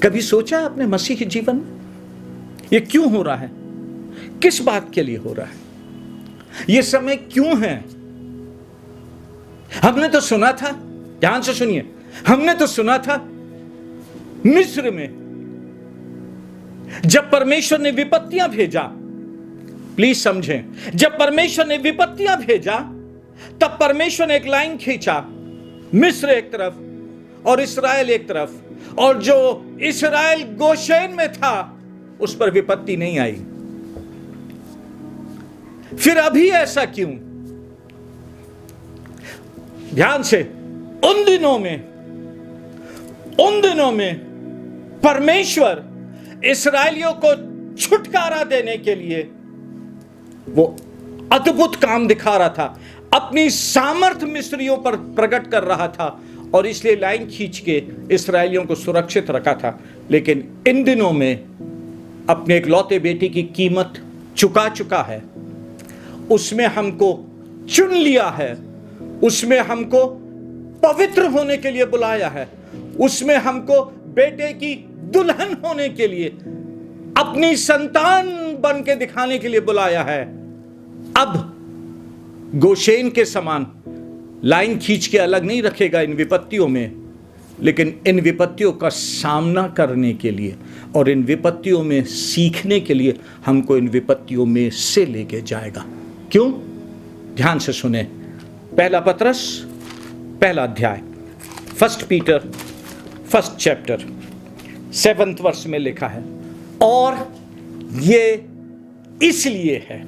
कभी सोचा है अपने मसीही जीवन में ये क्यों हो रहा है, किस बात के लिए हो रहा है, ये समय क्यों है? हमने तो सुना था, ध्यान से सुनिए, हमने तो सुना था मिस्र में जब परमेश्वर ने विपत्तियां भेजा, प्लीज समझें, जब परमेश्वर ने विपत्तियां भेजा तब परमेश्वर ने एक लाइन खींचा, मिस्र एक तरफ और इस्राएल एक तरफ, और जो इस्राएल गोशेन में था उस पर विपत्ति नहीं आई। फिर अभी ऐसा क्यों? ध्यान से, उन दिनों में परमेश्वर इस्राएलियों को छुटकारा देने के लिए वो अद्भुत काम दिखा रहा था, अपनी सामर्थ मिस्रियों पर प्रकट कर रहा था, और इसलिए लाइन खींच के इस्राएलियों को सुरक्षित रखा था। लेकिन इन दिनों में अपने एक लौते बेटे की कीमत चुका चुका है, उसमें हमको चुन लिया है, उसमें हमको पवित्र होने के लिए बुलाया है, उसमें हमको बेटे की दुल्हन होने के लिए, अपनी संतान बन के दिखाने के लिए बुलाया है। अब गोशेन के समान लाइन खींच के अलग नहीं रखेगा इन विपत्तियों में, लेकिन इन विपत्तियों का सामना करने के लिए और इन विपत्तियों में सीखने के लिए हमको इन विपत्तियों में से लेके जाएगा। क्यों? ध्यान से सुने। पहला पत्रस पहला अध्याय, 1 पीटर 1 चैप्टर 7 वर्ष में लिखा है, और ये इसलिए है,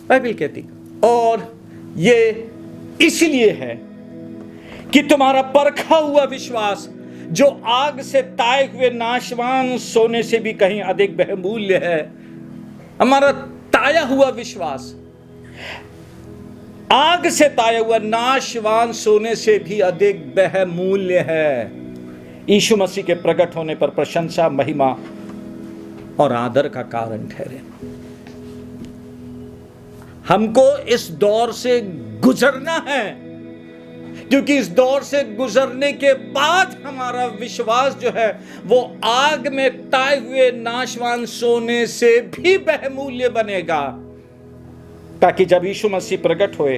बाइबल कहती, और ये इसलिए है कि तुम्हारा परखा हुआ विश्वास, जो आग से ताए हुए नाशवान सोने से भी कहीं अधिक बहुमूल्य है। हमारा ताया हुआ विश्वास आग से ताया हुआ नाशवान सोने से भी अधिक बहुमूल्य है। यीशु मसीह के प्रकट होने पर प्रशंसा, महिमा और आदर का कारण ठहरे। हमको इस दौर से गुजरना है, क्योंकि इस दौर से गुजरने के बाद हमारा विश्वास जो है वो आग में ताए हुए नाशवान सोने से भी बहुमूल्य बनेगा, ताकि जब यीशु मसीह प्रकट हुए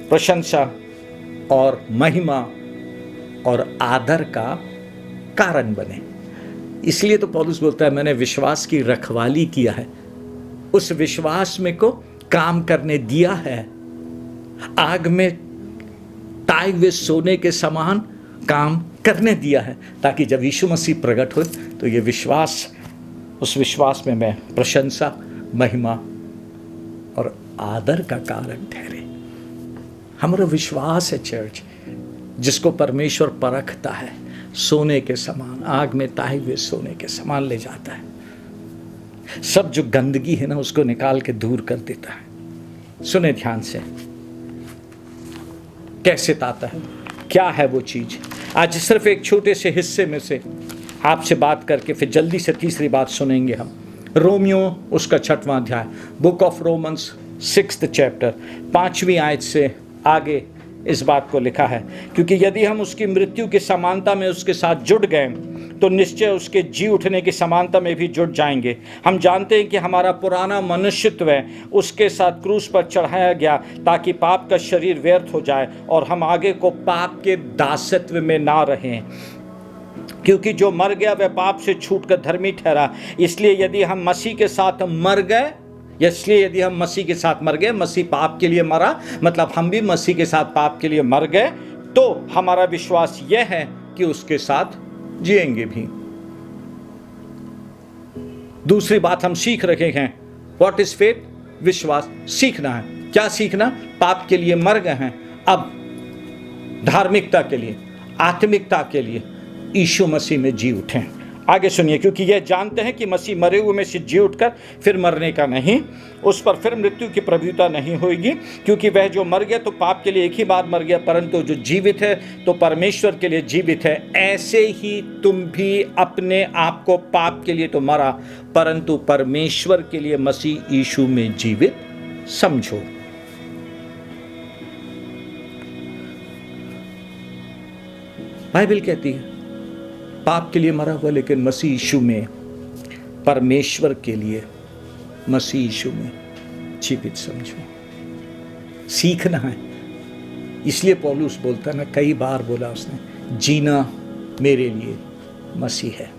प्रशंसा और महिमा और आदर का कारण बने। इसलिए तो पौलुस बोलता है, मैंने विश्वास की रखवाली किया है, उस विश्वास में को काम करने दिया है, आग में ताए हुए सोने के समान काम करने दिया है, ताकि जब यीशु मसीह प्रकट हो तो ये विश्वास, उस विश्वास में मैं प्रशंसा, महिमा और आदर का कारण ठहरे। हमारा विश्वास है चर्च, जिसको परमेश्वर परखता है, सोने के समान, आग में ताए हुए सोने के समान ले जाता है। सब जो गंदगी है ना उसको निकाल के दूर कर देता है। सुने ध्यान से, कैसे ताता है, क्या है वो चीज। आज सिर्फ एक छोटे से हिस्से में से आपसे बात करके फिर जल्दी से तीसरी बात सुनेंगे हम। रोमियो उसका 6वां अध्याय, book of Romans 6th chapter, 5वीं आयत से आगे इस बात को लिखा है, क्योंकि यदि हम उसकी मृत्यु की समानता में उसके साथ जुड़ गए तो निश्चय उसके जी उठने की समानता में भी जुड़ जाएंगे। हम जानते हैं कि हमारा पुराना मनुष्यत्व उसके साथ क्रूस पर चढ़ाया गया ताकि पाप का शरीर व्यर्थ हो जाए और हम आगे को पाप के दासत्व में ना रहें, क्योंकि जो मर गया वह पाप से छूटकर धर्मी ठहरा। इसलिए यदि हम मसीह के साथ मर गए, मसीह पाप के लिए मरा, मतलब हम भी मसीह के साथ पाप के लिए मर गए, तो हमारा विश्वास यह है कि उसके साथ जिएंगे भी। दूसरी बात हम सीख रहे हैं, व्हाट इज फेथ? विश्वास सीखना है। क्या सीखना? पाप के लिए मर गए हैं, अब धार्मिकता के लिए, आत्मिकता के लिए यीशु मसीह में जी उठें। आगे सुनिए, क्योंकि यह जानते हैं कि मसीह मरे हुए में से जी उठकर फिर मरने का नहीं, उस पर फिर मृत्यु की प्रभुता नहीं होगी, क्योंकि वह जो मर गया तो पाप के लिए एक ही बार मर गया, परंतु जो जीवित है तो परमेश्वर के लिए जीवित है। ऐसे ही तुम भी अपने आप को पाप के लिए तो मरा, परंतु परमेश्वर के लिए मसीह यीशु में जीवित समझो। बाइबल कहती है पाप के लिए मरा हुआ, लेकिन मसीह यीशु में, परमेश्वर के लिए मसीह यीशु में जीवित समझो। सीखना है। इसलिए पौलुस बोलता ना, कई बार बोला उसने, जीना मेरे लिए मसीह है।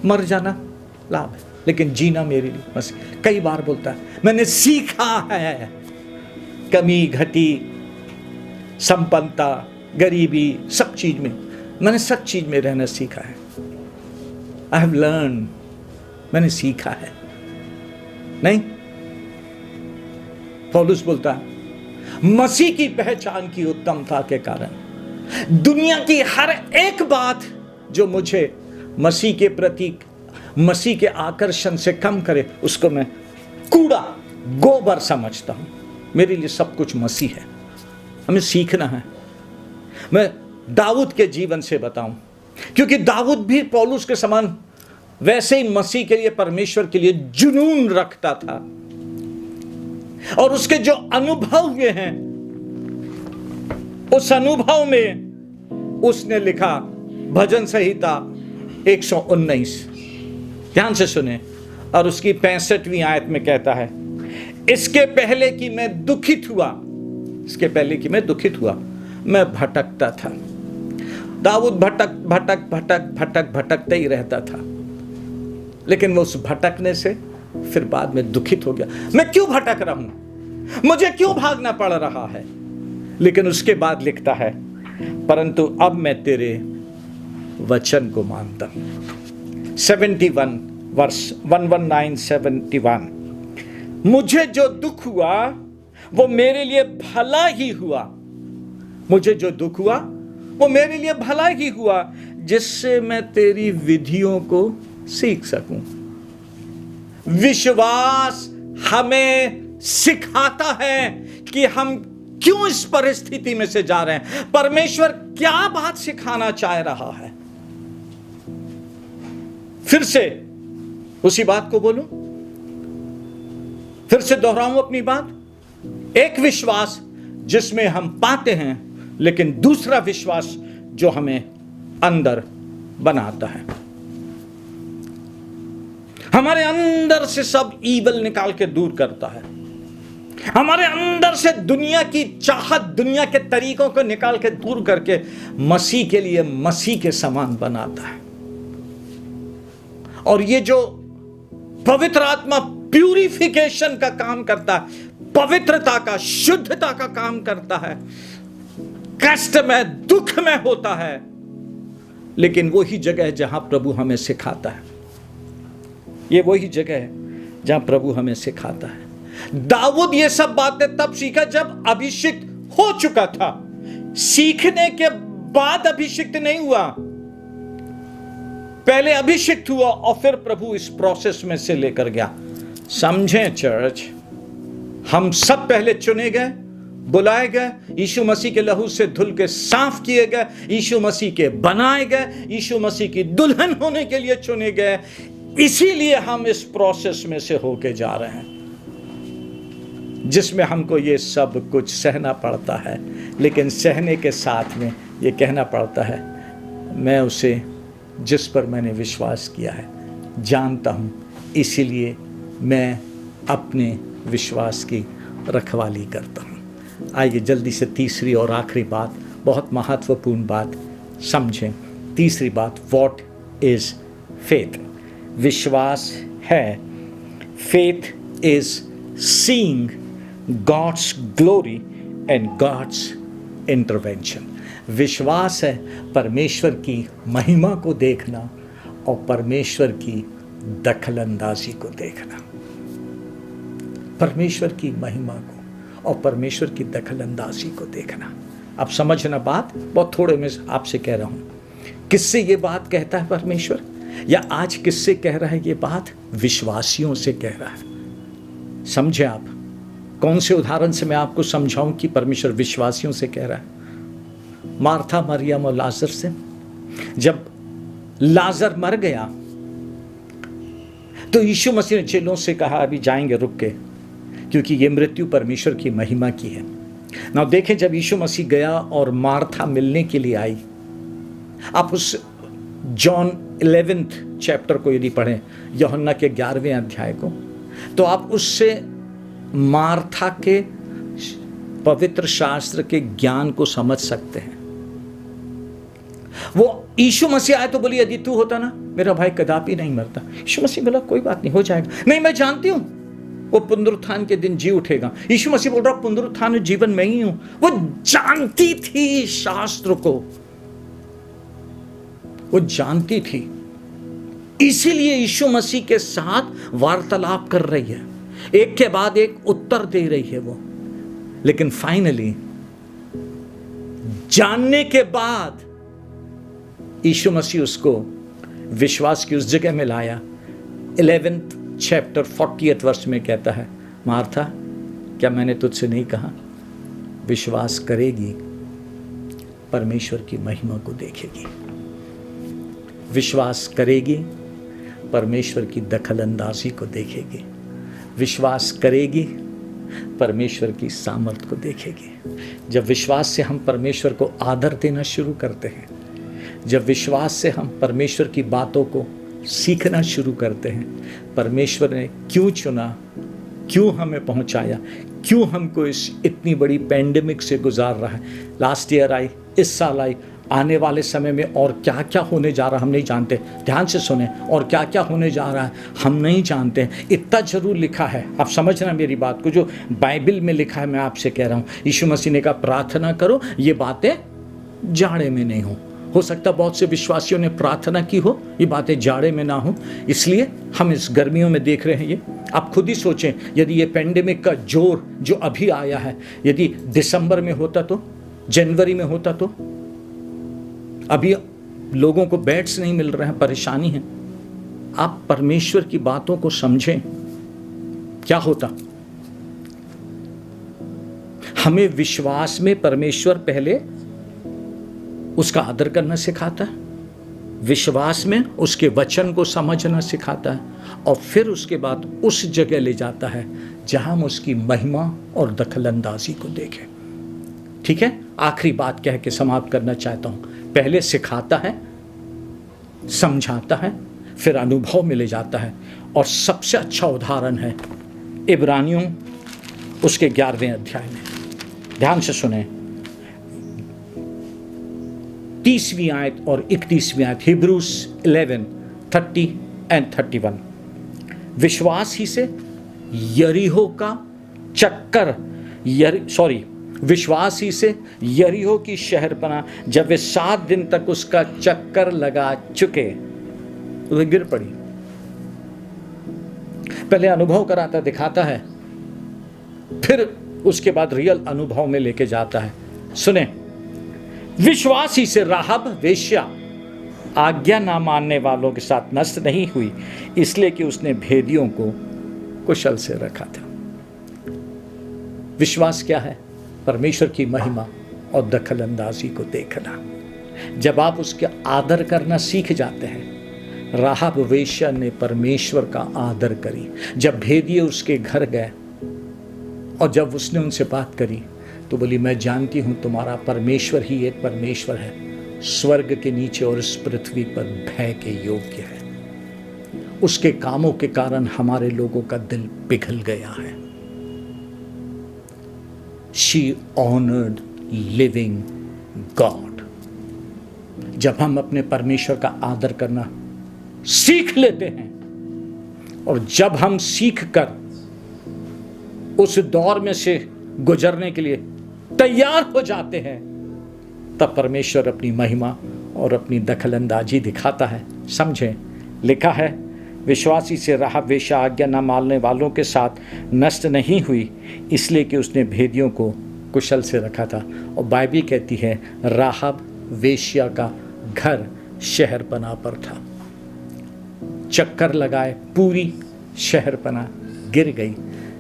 मर जाना लाभ है, लेकिन जीना मेरे लिए मसीह। कई बार बोलता है, मैंने सीखा है, कमी घटी, संपन्नता, गरीबी, सब चीज में मैंने सब चीज में रहना सीखा है। आई हैव लर्न, मैंने सीखा है। नहीं, पौलुस बोलता है मसीह की पहचान की उत्तमता के कारण दुनिया की हर एक बात जो मुझे मसीह के प्रति, मसीह के आकर्षण से कम करे, उसको मैं कूड़ा गोबर समझता हूं। मेरे लिए सब कुछ मसीह है। हमें सीखना है। मैं दाऊद के जीवन से बताऊं, क्योंकि दाऊद भी पौलुस के समान वैसे ही मसीह के लिए, परमेश्वर के लिए जुनून रखता था, और उसके जो अनुभव हुए हैं, उस अनुभव में उसने लिखा भजन संहिता 119, ध्यान से सुने, और उसकी 65वीं आयत में कहता है, इसके पहले कि मैं दुखित हुआ, मैं भटकता था। दाऊद भटकते ही रहता था, लेकिन वो उस भटकने से फिर बाद में दुखित हो गया। मैं क्यों भटक रहा हूं, मुझे क्यों भागना पड़ रहा है? लेकिन उसके बाद लिखता है, परंतु अब मैं तेरे वचन को मानता हूं। 71 वर्ष 119:71, मुझे जो दुख हुआ वो मेरे लिए भला ही हुआ, मुझे जो दुख हुआ वो मेरे लिए भला ही हुआ, जिससे मैं तेरी विधियों को सीख सकूं। विश्वास हमें सिखाता है कि हम क्यों इस परिस्थिति में से जा रहे हैं, परमेश्वर क्या बात सिखाना चाह रहा है। फिर से उसी बात को बोलूं, फिर से दोहराऊं अपनी बात। एक विश्वास जिसमें हम पाते हैं, लेकिन दूसरा विश्वास जो हमें अंदर बनाता है। हमारे अंदर से सब ईवल निकाल के दूर करता है, हमारे अंदर से दुनिया की चाहत, दुनिया के तरीकों को निकाल के दूर करके मसीह के लिए, मसीह के समान बनाता है। और ये जो पवित्र आत्मा प्यूरिफिकेशन का काम करता है, पवित्रता का, शुद्धता का काम करता है, कष्ट में, दुख में होता है, लेकिन वही जगह है जहां प्रभु हमें सिखाता है। ये वही जगह है जहां प्रभु हमें सिखाता है। दाऊद ये सब बातें तब सीखा जब अभिषिक्त हो चुका था। सीखने के बाद अभिषिक्त नहीं हुआ, पहले अभिषिक्त हुआ और फिर प्रभु इस प्रोसेस में से लेकर गया। समझें चर्च, हम सब पहले चुने गए, बुलाए गए, यीशु मसीह के लहू से धुल के साफ किए गए, यीशु मसीह के बनाए गए, यीशु मसीह की दुल्हन होने के लिए चुने गए। इसीलिए हम इस प्रोसेस में से होके जा रहे हैं। जिसमें हमको ये सब कुछ सहना पड़ता है, लेकिन सहने के साथ में ये कहना पड़ता है, मैं उसे जिस पर मैंने विश्वास किया है जानता हूँ, इसीलिए मैं अपने विश्वास की रखवाली करता हूँ। आइए जल्दी से तीसरी और आखिरी बात, बहुत महत्वपूर्ण बात समझें। तीसरी बात, व्हाट इज फेथ? विश्वास है, faith is seeing God's glory and God's intervention. विश्वास है परमेश्वर की महिमा को देखना और परमेश्वर की दखलंदाजी को देखना। परमेश्वर की महिमा को और परमेश्वर की दखलंदाजी को देखना। अब समझना बात, बहुत थोड़े में आपसे कह रहा हूं। किससे ये बात कहता है परमेश्वर, या आज किससे कह रहा है ये बात? विश्वासियों से कह रहा है। समझे आप? कौन से उदाहरण से मैं आपको समझाऊं कि परमेश्वर विश्वासियों से कह रहा है? मार्था, मरियम और लाजर से। जब लाजर मर गया तो यीशु मसीह ने चेलों से कहा, अभी जाएंगे रुक के, क्योंकि ये मृत्यु परमेश्वर की महिमा की है। ना देखें, जब यीशु मसीह गया और मार्था मिलने के लिए आई, आप उस जॉन 11th चैप्टर को यदि पढ़ें, यूहन्ना के 11वें अध्याय को, तो आप उससे मार्था के पवित्र शास्त्र के ज्ञान को समझ सकते हैं। वो यीशु मसीह आए तो बोली, यदि तू होता ना, मेरा भाई कदापि नहीं मरता। यीशु मसीह बोला, कोई बात नहीं, हो जाएगा। नहीं, मैं जानती हूं वो पुनरुत्थान के दिन जी उठेगा। यीशु मसीह बोल रहा, पुनरुत्थान जीवन में ही हूं। वो जानती थी शास्त्र को, वो जानती थी, इसीलिए यीशु मसीह के साथ वार्तालाप कर रही है, एक के बाद एक उत्तर दे रही है वो। लेकिन फाइनली जानने के बाद यीशु मसीह उसको विश्वास की उस जगह में लाया। 11th चैप्टर 40th वर्ष में कहता है, मार्था, क्या मैंने तुझसे नहीं कहा, विश्वास करेगी परमेश्वर की महिमा को देखेगी, विश्वास करेगी परमेश्वर की दखलंदाजी को देखेगी, विश्वास करेगी परमेश्वर की सामर्थ को देखेगी। जब विश्वास से हम परमेश्वर को आदर देना शुरू करते हैं, जब विश्वास से हम परमेश्वर की बातों को सीखना शुरू करते हैं, परमेश्वर ने क्यों चुना, क्यों हमें पहुंचाया, क्यों हमको इस इतनी बड़ी पैंडेमिक से गुजार रहा है, लास्ट ईयर आई, इस साल आई, आने वाले समय में और क्या क्या होने जा रहा हम नहीं जानते। ध्यान से सुने, और क्या क्या होने जा रहा है हम नहीं जानते। इतना जरूर लिखा है, आप समझना मेरी बात को, जो बाइबल में लिखा है मैं आपसे कह रहा हूँ। यीशु मसीह ने कहा, प्रार्थना करो ये बातें जाड़े में नहीं हो सकता बहुत से विश्वासियों ने प्रार्थना की हो, ये बातें जाड़े में ना हो, इसलिए हम इस गर्मियों में देख रहे हैं ये। आप खुद ही सोचें, यदि ये पेंडेमिक का जोर जो अभी आया है, यदि दिसंबर में होता तो, जनवरी में होता तो, अभी लोगों को बेड्स नहीं मिल रहे हैं, परेशानी है। आप परमेश्वर की बातों को समझें, क्या होता। हमें विश्वास में परमेश्वर पहले उसका आदर करना सिखाता है, विश्वास में उसके वचन को समझना सिखाता है, और फिर उसके बाद उस जगह ले जाता है जहां हम उसकी महिमा और दखलंदाजी को देखें। ठीक है, आखिरी बात कह के समाप्त करना चाहता हूं। पहले सिखाता है, समझाता है, फिर अनुभव में ले जाता है, और सबसे अच्छा उदाहरण है इब्रानियों उसके 11वें अध्याय में। ध्यान से सुने, 30वीं आयत और 31वीं आयत, हिब्रूस 11:30 and 31। विश्वास ही से यरीहो का चक्कर, विश्वास ही से यरीहो की शहरपनाह, जब वे 7 दिन तक उसका चक्कर लगा चुके तो वे गिर पड़ी। पहले अनुभव कराता, दिखाता है, फिर उसके बाद रियल अनुभव में लेके जाता है। सुने, विश्वास ही से राहब वेश्या आज्ञा ना मानने वालों के साथ नष्ट नहीं हुई, इसलिए कि उसने भेदियों को कुशल से रखा था। विश्वास क्या है? परमेश्वर की महिमा और दखलंदाजी को देखना। जब आप उसके आदर करना सीख जाते हैं, राहब वेश्या ने परमेश्वर का आदर करी। जब भेदिए उसके घर गए और जब उसने उनसे बात करी तो बोली, मैं जानती हूँ तुम्हारा परमेश्वर ही एक परमेश्वर है, स्वर्ग के नीचे और इस पृथ्वी पर भय के योग्य है। उसके कामों के कारण हमारे लोगों का दिल पिघल गया है। She honored living God। जब हम अपने परमेश्वर का आदर करना सीख लेते हैं और जब हम सीख कर उस दौर में से गुजरने के लिए तैयार हो जाते हैं, तब परमेश्वर अपनी महिमा और अपनी दखलंदाजी दिखाता है। समझें, लिखा है, विश्वासी से राहब वेश्या आज्ञा न मानने वालों के साथ नष्ट नहीं हुई, इसलिए कि उसने भेदियों को कुशल से रखा था। और बाइबल कहती है राहब वेश्या का घर शहरपनाह पर था। चक्कर लगाए पूरी शहरपनाह गिर गई,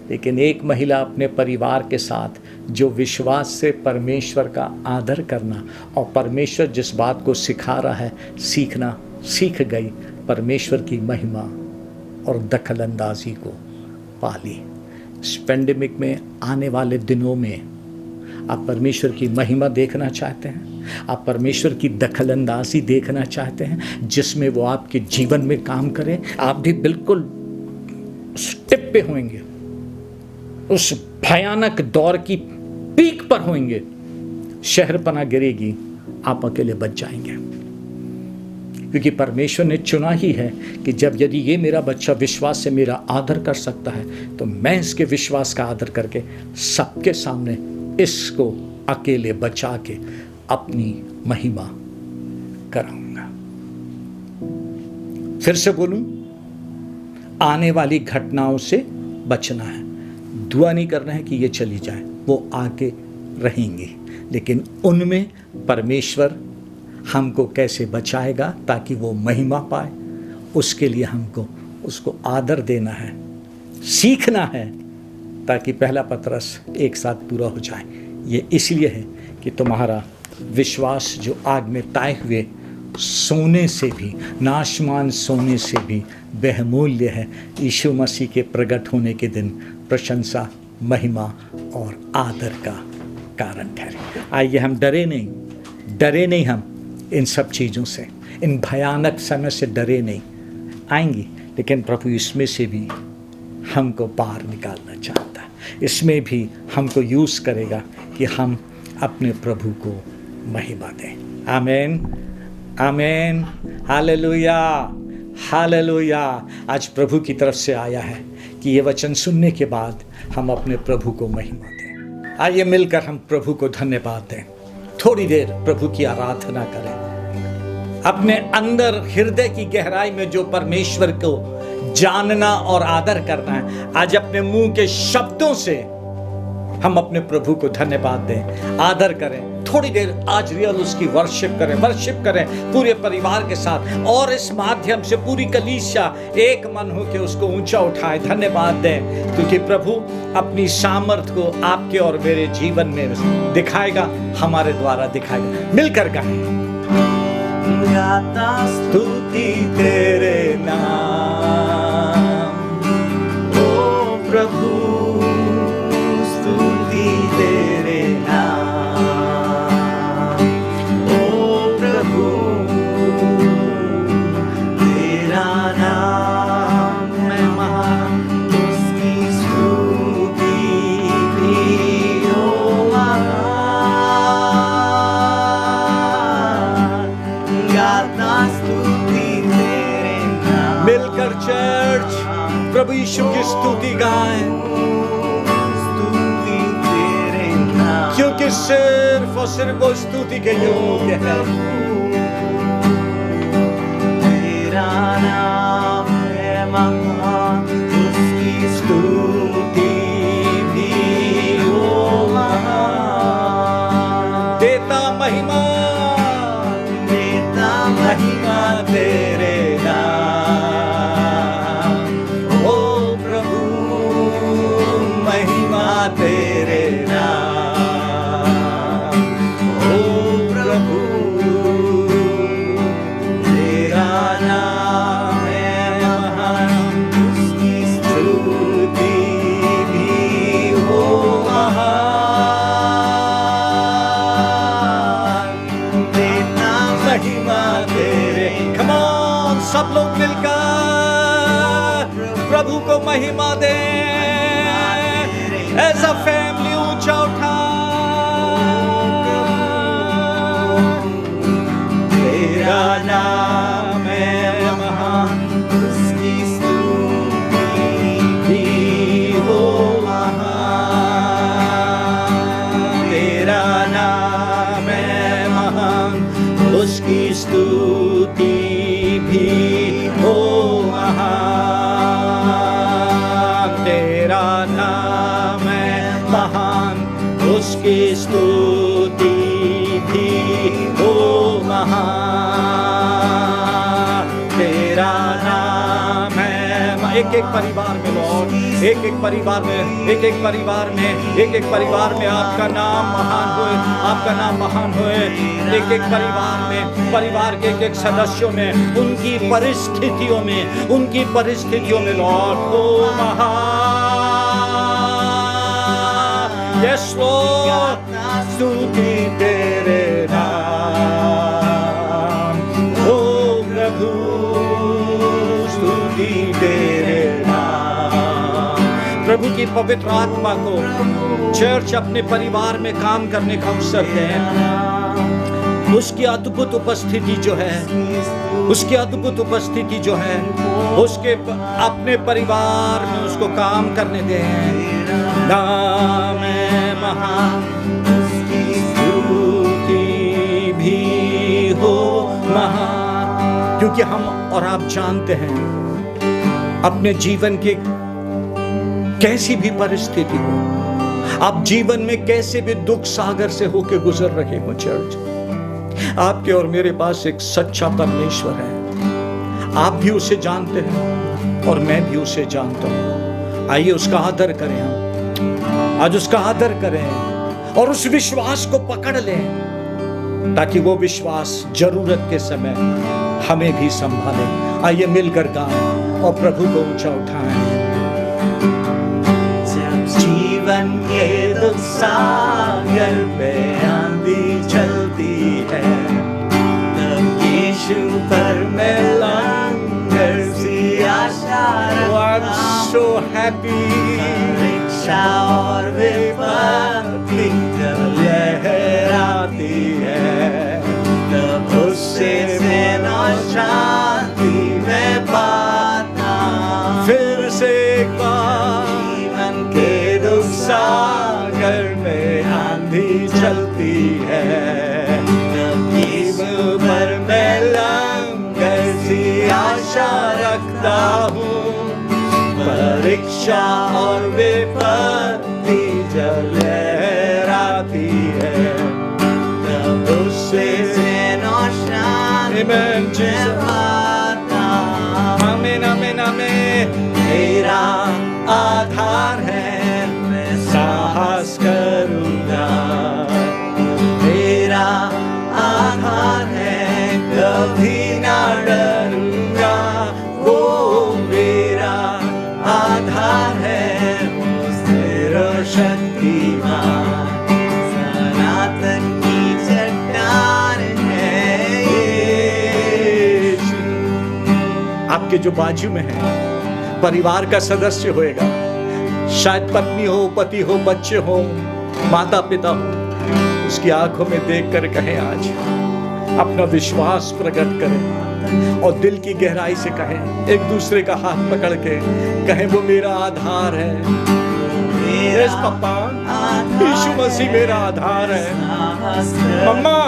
लेकिन एक महिला अपने परिवार के साथ जो विश्वास से परमेश्वर का आदर करना और परमेश्वर जिस बात को सिखा रहा है सीखना सीख गई, परमेश्वर की महिमा और दखलंदाजी को पाली। इस पेंडेमिक में आने वाले दिनों में आप परमेश्वर की महिमा देखना चाहते हैं, आप परमेश्वर की दखलंदाजी देखना चाहते हैं जिसमें वो आपके जीवन में काम करे, आप भी बिल्कुल उस टिप पे होंगे, उस भयानक दौर की पीक पर होंगे। शहरपनाह गिरेगी, आप अकेले बच जाएंगे, क्योंकि परमेश्वर ने चुना ही है कि जब यदि ये मेरा बच्चा विश्वास से मेरा आदर कर सकता है तो मैं इसके विश्वास का आदर करके सबके सामने इसको अकेले बचा के अपनी महिमा कराऊंगा। फिर से बोलूं, आने वाली घटनाओं से बचना है। दुआ नहीं करना है कि ये चली जाए, वो आगे रहेंगी, लेकिन उनमें परमेश्वर हमको कैसे बचाएगा ताकि वो महिमा पाए, उसके लिए हमको उसको आदर देना है, सीखना है, ताकि पहला पतरस एक साथ पूरा हो जाए। ये इसलिए है कि तुम्हारा विश्वास जो आग में ताए हुए सोने से भी, नाशमान सोने से भी बहुमूल्य है। यीशु मसीह के प्रकट होने के दिन प्रशंसा, महिमा और आदर का कारण ठहरे। आइए हम डरे नहीं हम इन सब चीज़ों से, इन भयानक समय से डरे नहीं। आएंगी, लेकिन प्रभु इसमें से भी हमको बाहर निकालना चाहता है, इसमें भी हमको यूज़ करेगा कि हम अपने प्रभु को महिमा दें। आमीन, आमीन, हालेलुया, हालेलुया। आज प्रभु की तरफ से आया है कि ये वचन सुनने के बाद हम अपने प्रभु को महिमा दें। आइए मिलकर हम प्रभु को धन्यवाद दें, थोड़ी देर प्रभु की आराधना करें। अपने अंदर हृदय की गहराई में जो परमेश्वर को जानना और आदर करना है, आज अपने मुंह के शब्दों से हम अपने प्रभु को धन्यवाद दें, आदर करें। थोड़ी देर आज रियल उसकी वर्शिप करें पूरे परिवार के साथ, और इस माध्यम से पूरी कलीसिया एक मन हो के उसको ऊंचा उठाए, धन्यवाद दें, क्योंकि प्रभु अपनी सामर्थ को आपके और मेरे जीवन में दिखाएगा, हमारे द्वारा दिखाएगा। मिलकर गाएं। गाता स्तुति तेरे नाम, ओ प्रभु स्तुति तेरे नाम, ओ प्रभु तेरा नाम है महान, उसकी स्तुति भी हो महान। गाता स्तुति तेरे नाम, मिलकर चर्च प्रभु यीशु की स्तुति गाएं, स्तुति तेरे नाम, क्योंकि सिर्फ और सिर्फ वो स्तुति के योग्य है। तेरा नाम है महान, उसकी स्तुति भी हो महान। देता महिमा तेरे नाम, ओ प्रभु महिमा तेरे नाम, ओ प्रभु तेरा नाम है महान, प्रभु को महिमा दे। एज अ फैमिली ऊंचा उठा। तेरा नाम है महान, उसकी स्तुति भी हो महान। तेरा नाम है महान, उसकी स्तुति भी हो महान। तेरा नाम है महान, उसकी स्तुति भी हो महान। तेरा नाम है। एक एक परिवार में लॉर्ड, एक एक परिवार में, एक एक परिवार में, एक एक परिवार में आपका नाम महान होए, आपका नाम महान होए। एक एक परिवार में, परिवार के एक एक सदस्यों में, उनकी परिस्थितियों में, उनकी परिस्थितियों में लॉर्ड हो महान। यस लॉर्ड, स्तुति तेरे नाम, ओ प्रभु स्तुति तेरे नाम। प्रभु की पवित्र आत्मा को चर्च अपने परिवार में काम करने का अवसर दें। उसकी अद्भुत उपस्थिति जो है, उसकी अद्भुत उपस्थिति जो है, उसके अपने परिवार में उसको काम करने दें। नाम है महान, उसकी स्तुति भी हो महान। क्योंकि हम और आप जानते हैं अपने जीवन की कैसी भी परिस्थिति हो, आप जीवन में कैसे भी दुख सागर से होके गुजर रहे हो, चर्च आपके और मेरे पास एक सच्चा परमेश्वर है। आप भी उसे जानते हैं और मैं भी उसे जानता हूं। आइए उसका आदर करें, हम आज उसका आदर करें और उस विश्वास को पकड़ लें ताकि वो विश्वास जरूरत के समय हमें भी संभाले। आइए मिलकर गाएं और प्रभु को ऊंचा उठाएं। जब जीवन के दुख सागर में आंधी चलती है, तब यीशु पर मैं लंगर सी आशा रखता हूं। So happy, परीक्षा और विपत्ति जब लहराती है, तब उससे मैं शांति में पाता। फिर से एक बार जीवन के दुख सागर में आंधी चलती है, तब यीशु पर मैं लंगर सी आशा रखता हूँ। परीक्षा और विपत्ति जब लहराती है, तब उससे शांति में पाता। आमीन आमीन आमीन। तेरा आधार है, मैं साहस करूंगा। तेरा आधार है, कभी ना डरूंगा। वो मेरा आधार है, तेरा शक्तिमान, सनातन की चट्टान है यीशु। आपके जो बाजू में है, परिवार का सदस्य होएगा, शायद पत्नी हो, पति हो, बच्चे हो, माता पिता हो, उसकी आंखों में देखकर कहें, आज अपना विश्वास प्रकट करें और दिल की गहराई से कहें, एक दूसरे का हाथ पकड़ के कहें, वो मेरा आधार है। यस पापा, यीशु मसीह मेरा आधार है। मम्मा,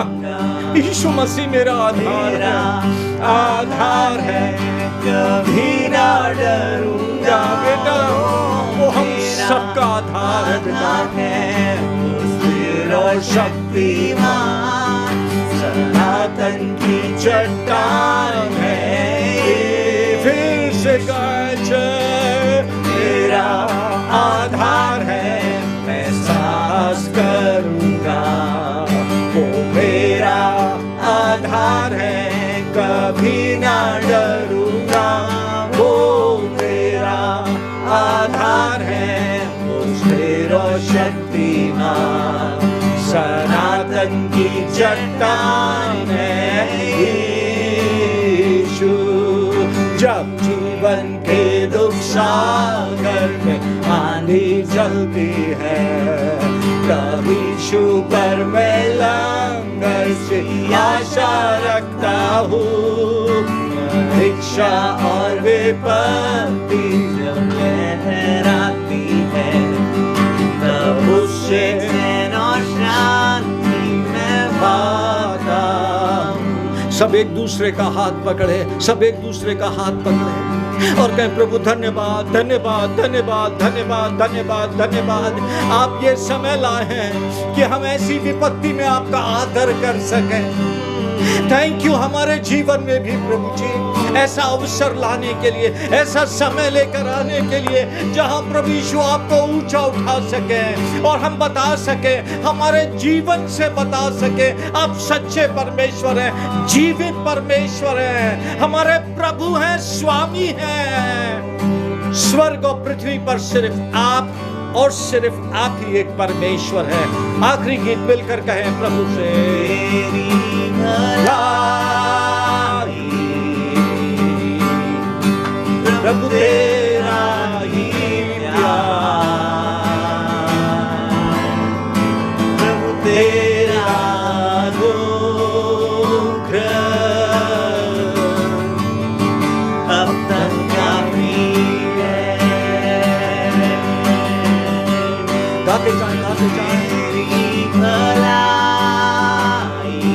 यीशु मसीह मेरा आधार है, आधार है, कभी ना डरूंगा। बेटा वो हम सबका आधार है बेटा। और शक्तिमान, सनातन की चट्टान है। फिर से मेरा आधार है, मैं साहस करूंगा। वो मेरा आधार है, कभी ना डरूंगा। वो मेरा आधार है, तेरा शक्तिमान, सनातन की चट्टान है यीशु। जब जीवन जीवन के दुख सागर में आंधी चलती है, प्रभु यीशु पर मैं लंगर से आशा रखता हूँ। इच्छा और विपत्ति जब लहराती है, तब उससे चैन और शांति में पाता हूँ। सब एक दूसरे का हाथ पकड़े, सब एक दूसरे का हाथ पकड़े और कहें, प्रभु धन्यवाद धन्यवाद धन्यवाद धन्यवाद धन्यवाद धन्यवाद, आप ये समय लाए हैं कि हम ऐसी विपत्ति में आपका आदर कर सकें। थैंक यू हमारे जीवन में भी प्रभु जी ऐसा अवसर लाने के लिए, ऐसा समय लेकर आने के लिए जहां प्रभु यीशु आपको ऊंचा उठा सके और हम बता सके, हमारे जीवन से बता सके आप सच्चे परमेश्वर हैं, जीवित परमेश्वर हैं, हमारे प्रभु हैं, स्वामी हैं। स्वर्ग और पृथ्वी पर सिर्फ आप और सिर्फ आप ही एक परमेश्वर है। आखिरी गीत मिलकर कहें प्रभु से, प्रभु तेरा ही प्यार, प्रभु तेरा अनुग्रह अब तक काफी है। गाते जाएं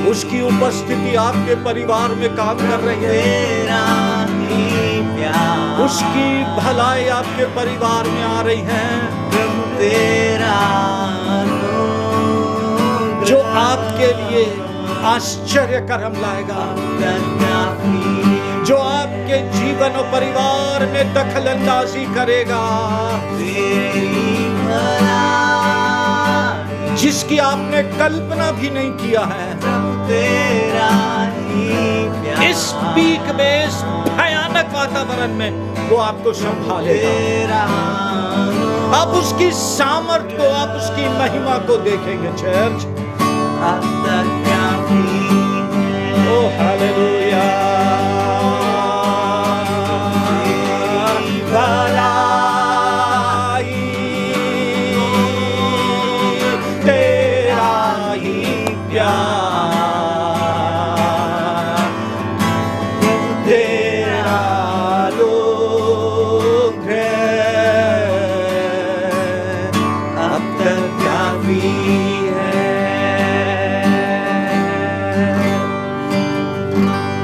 उसकी उपस्थिति आपके परिवार में काम कर रही है, उसकी भलाई आपके परिवार में आ रही है। जो आपके लिए आश्चर्य कर्म लाएगा, जो आपके जीवन और परिवार में दखल अंदाजी करेगा, जिसकी आपने कल्पना भी नहीं किया है। इस पीक में, इस भयानक वातावरण में वो आपको संभालेगा। आप उसकी सामर्थ्य को, आप उसकी महिमा को देखेंगे चर्च। ओ हालेलुया,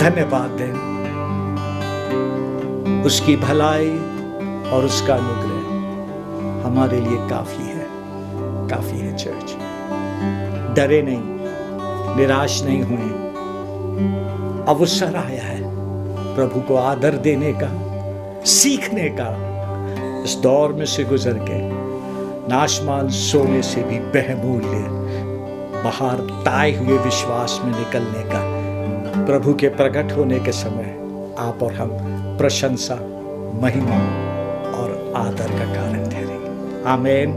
धन्यवाद दें। उसकी भलाई और उसका अनुग्रह हमारे लिए काफी है, काफी है चर्च। डरे नहीं, निराश नहीं हुए। अवसर आया है प्रभु को आदर देने का, सीखने का। इस दौर में से गुजर के नाशमान सोने से भी बहुमूल्य बाहर ताए हुए विश्वास में निकलने का, प्रभु के प्रकट होने के समय आप और हम प्रशंसा, महिमा और आदर का कारण ठहरेंगे। आमीन।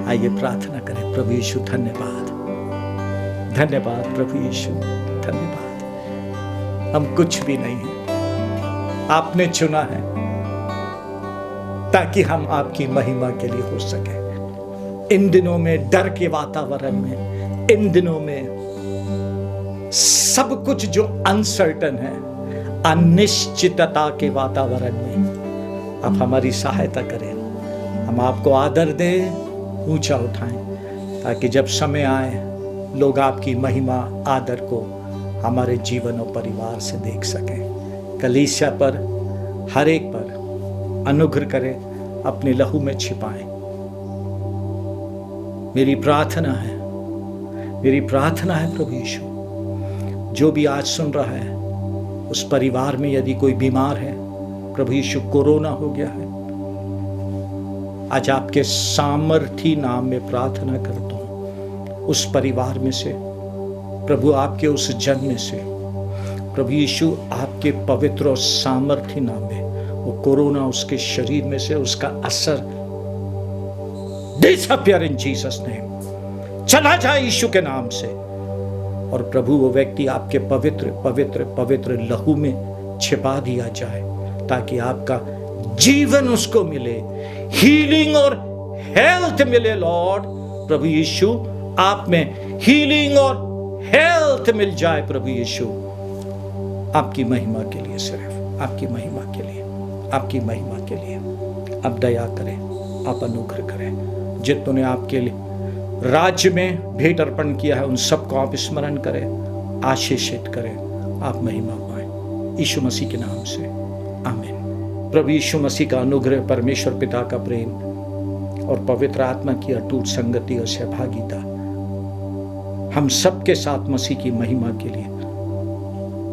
आइए प्रार्थना करें। प्रभु यीशु धन्यवाद, धन्यवाद प्रभु यीशु धन्यवाद। हम कुछ भी नहीं हैं, आपने चुना है ताकि हम आपकी महिमा के लिए हो सके। इन दिनों में डर के वातावरण में, इन दिनों में सब कुछ जो अनसर्टन है, अनिश्चितता के वातावरण में आप हमारी सहायता करें। हम आपको आदर दें, ऊंचा उठाएं, ताकि जब समय आए लोग आपकी महिमा, आदर को हमारे जीवन और परिवार से देख सकें। कलीसिया पर, हर एक पर अनुग्रह करें, अपने लहू में छिपाएं। मेरी प्रार्थना है, मेरी प्रार्थना है प्रभु यीशु, जो भी आज सुन रहा है उस परिवार में यदि कोई बीमार है, प्रभु यीशु कोरोना हो गया है, आज आपके सामर्थी नाम में प्रार्थना करता हूं उस परिवार में से, प्रभु आपके उस जन में से, प्रभु यीशु आपके पवित्र और सामर्थी नाम में वो कोरोना उसके शरीर में से, उसका असर डिसअपियर इन जीसस नेम, चला जाए यीशु के नाम से। और प्रभु वो व्यक्ति आपके पवित्र पवित्र पवित्र लहू में छिपा दिया जाए, ताकि आपका जीवन उसको मिले, हीलिंग और हेल्थ मिले लॉर्ड। प्रभु यीशु, आप में हीलिंग और हेल्थ मिल जाए प्रभु यीशु, आपकी महिमा के लिए, सिर्फ आपकी महिमा के लिए, आपकी महिमा के लिए आप दया करें, आप अनुग्रह करें। जितनों ने आपके लिए राज्य में भेंट अर्पण किया है उन सबको आप स्मरण करें, आशीषित करें, आप महिमा पाएं यीशु मसीह के नाम से, आमीन। प्रभु यीशु मसीह का अनुग्रह, परमेश्वर पिता का प्रेम और पवित्र आत्मा की अटूट संगति और सहभागिता हम सबके साथ मसीह की महिमा के लिए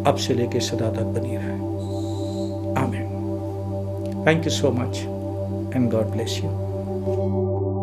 अब से लेकर सदा तक बनी रहे, आमीन। Thank you so much and God bless you.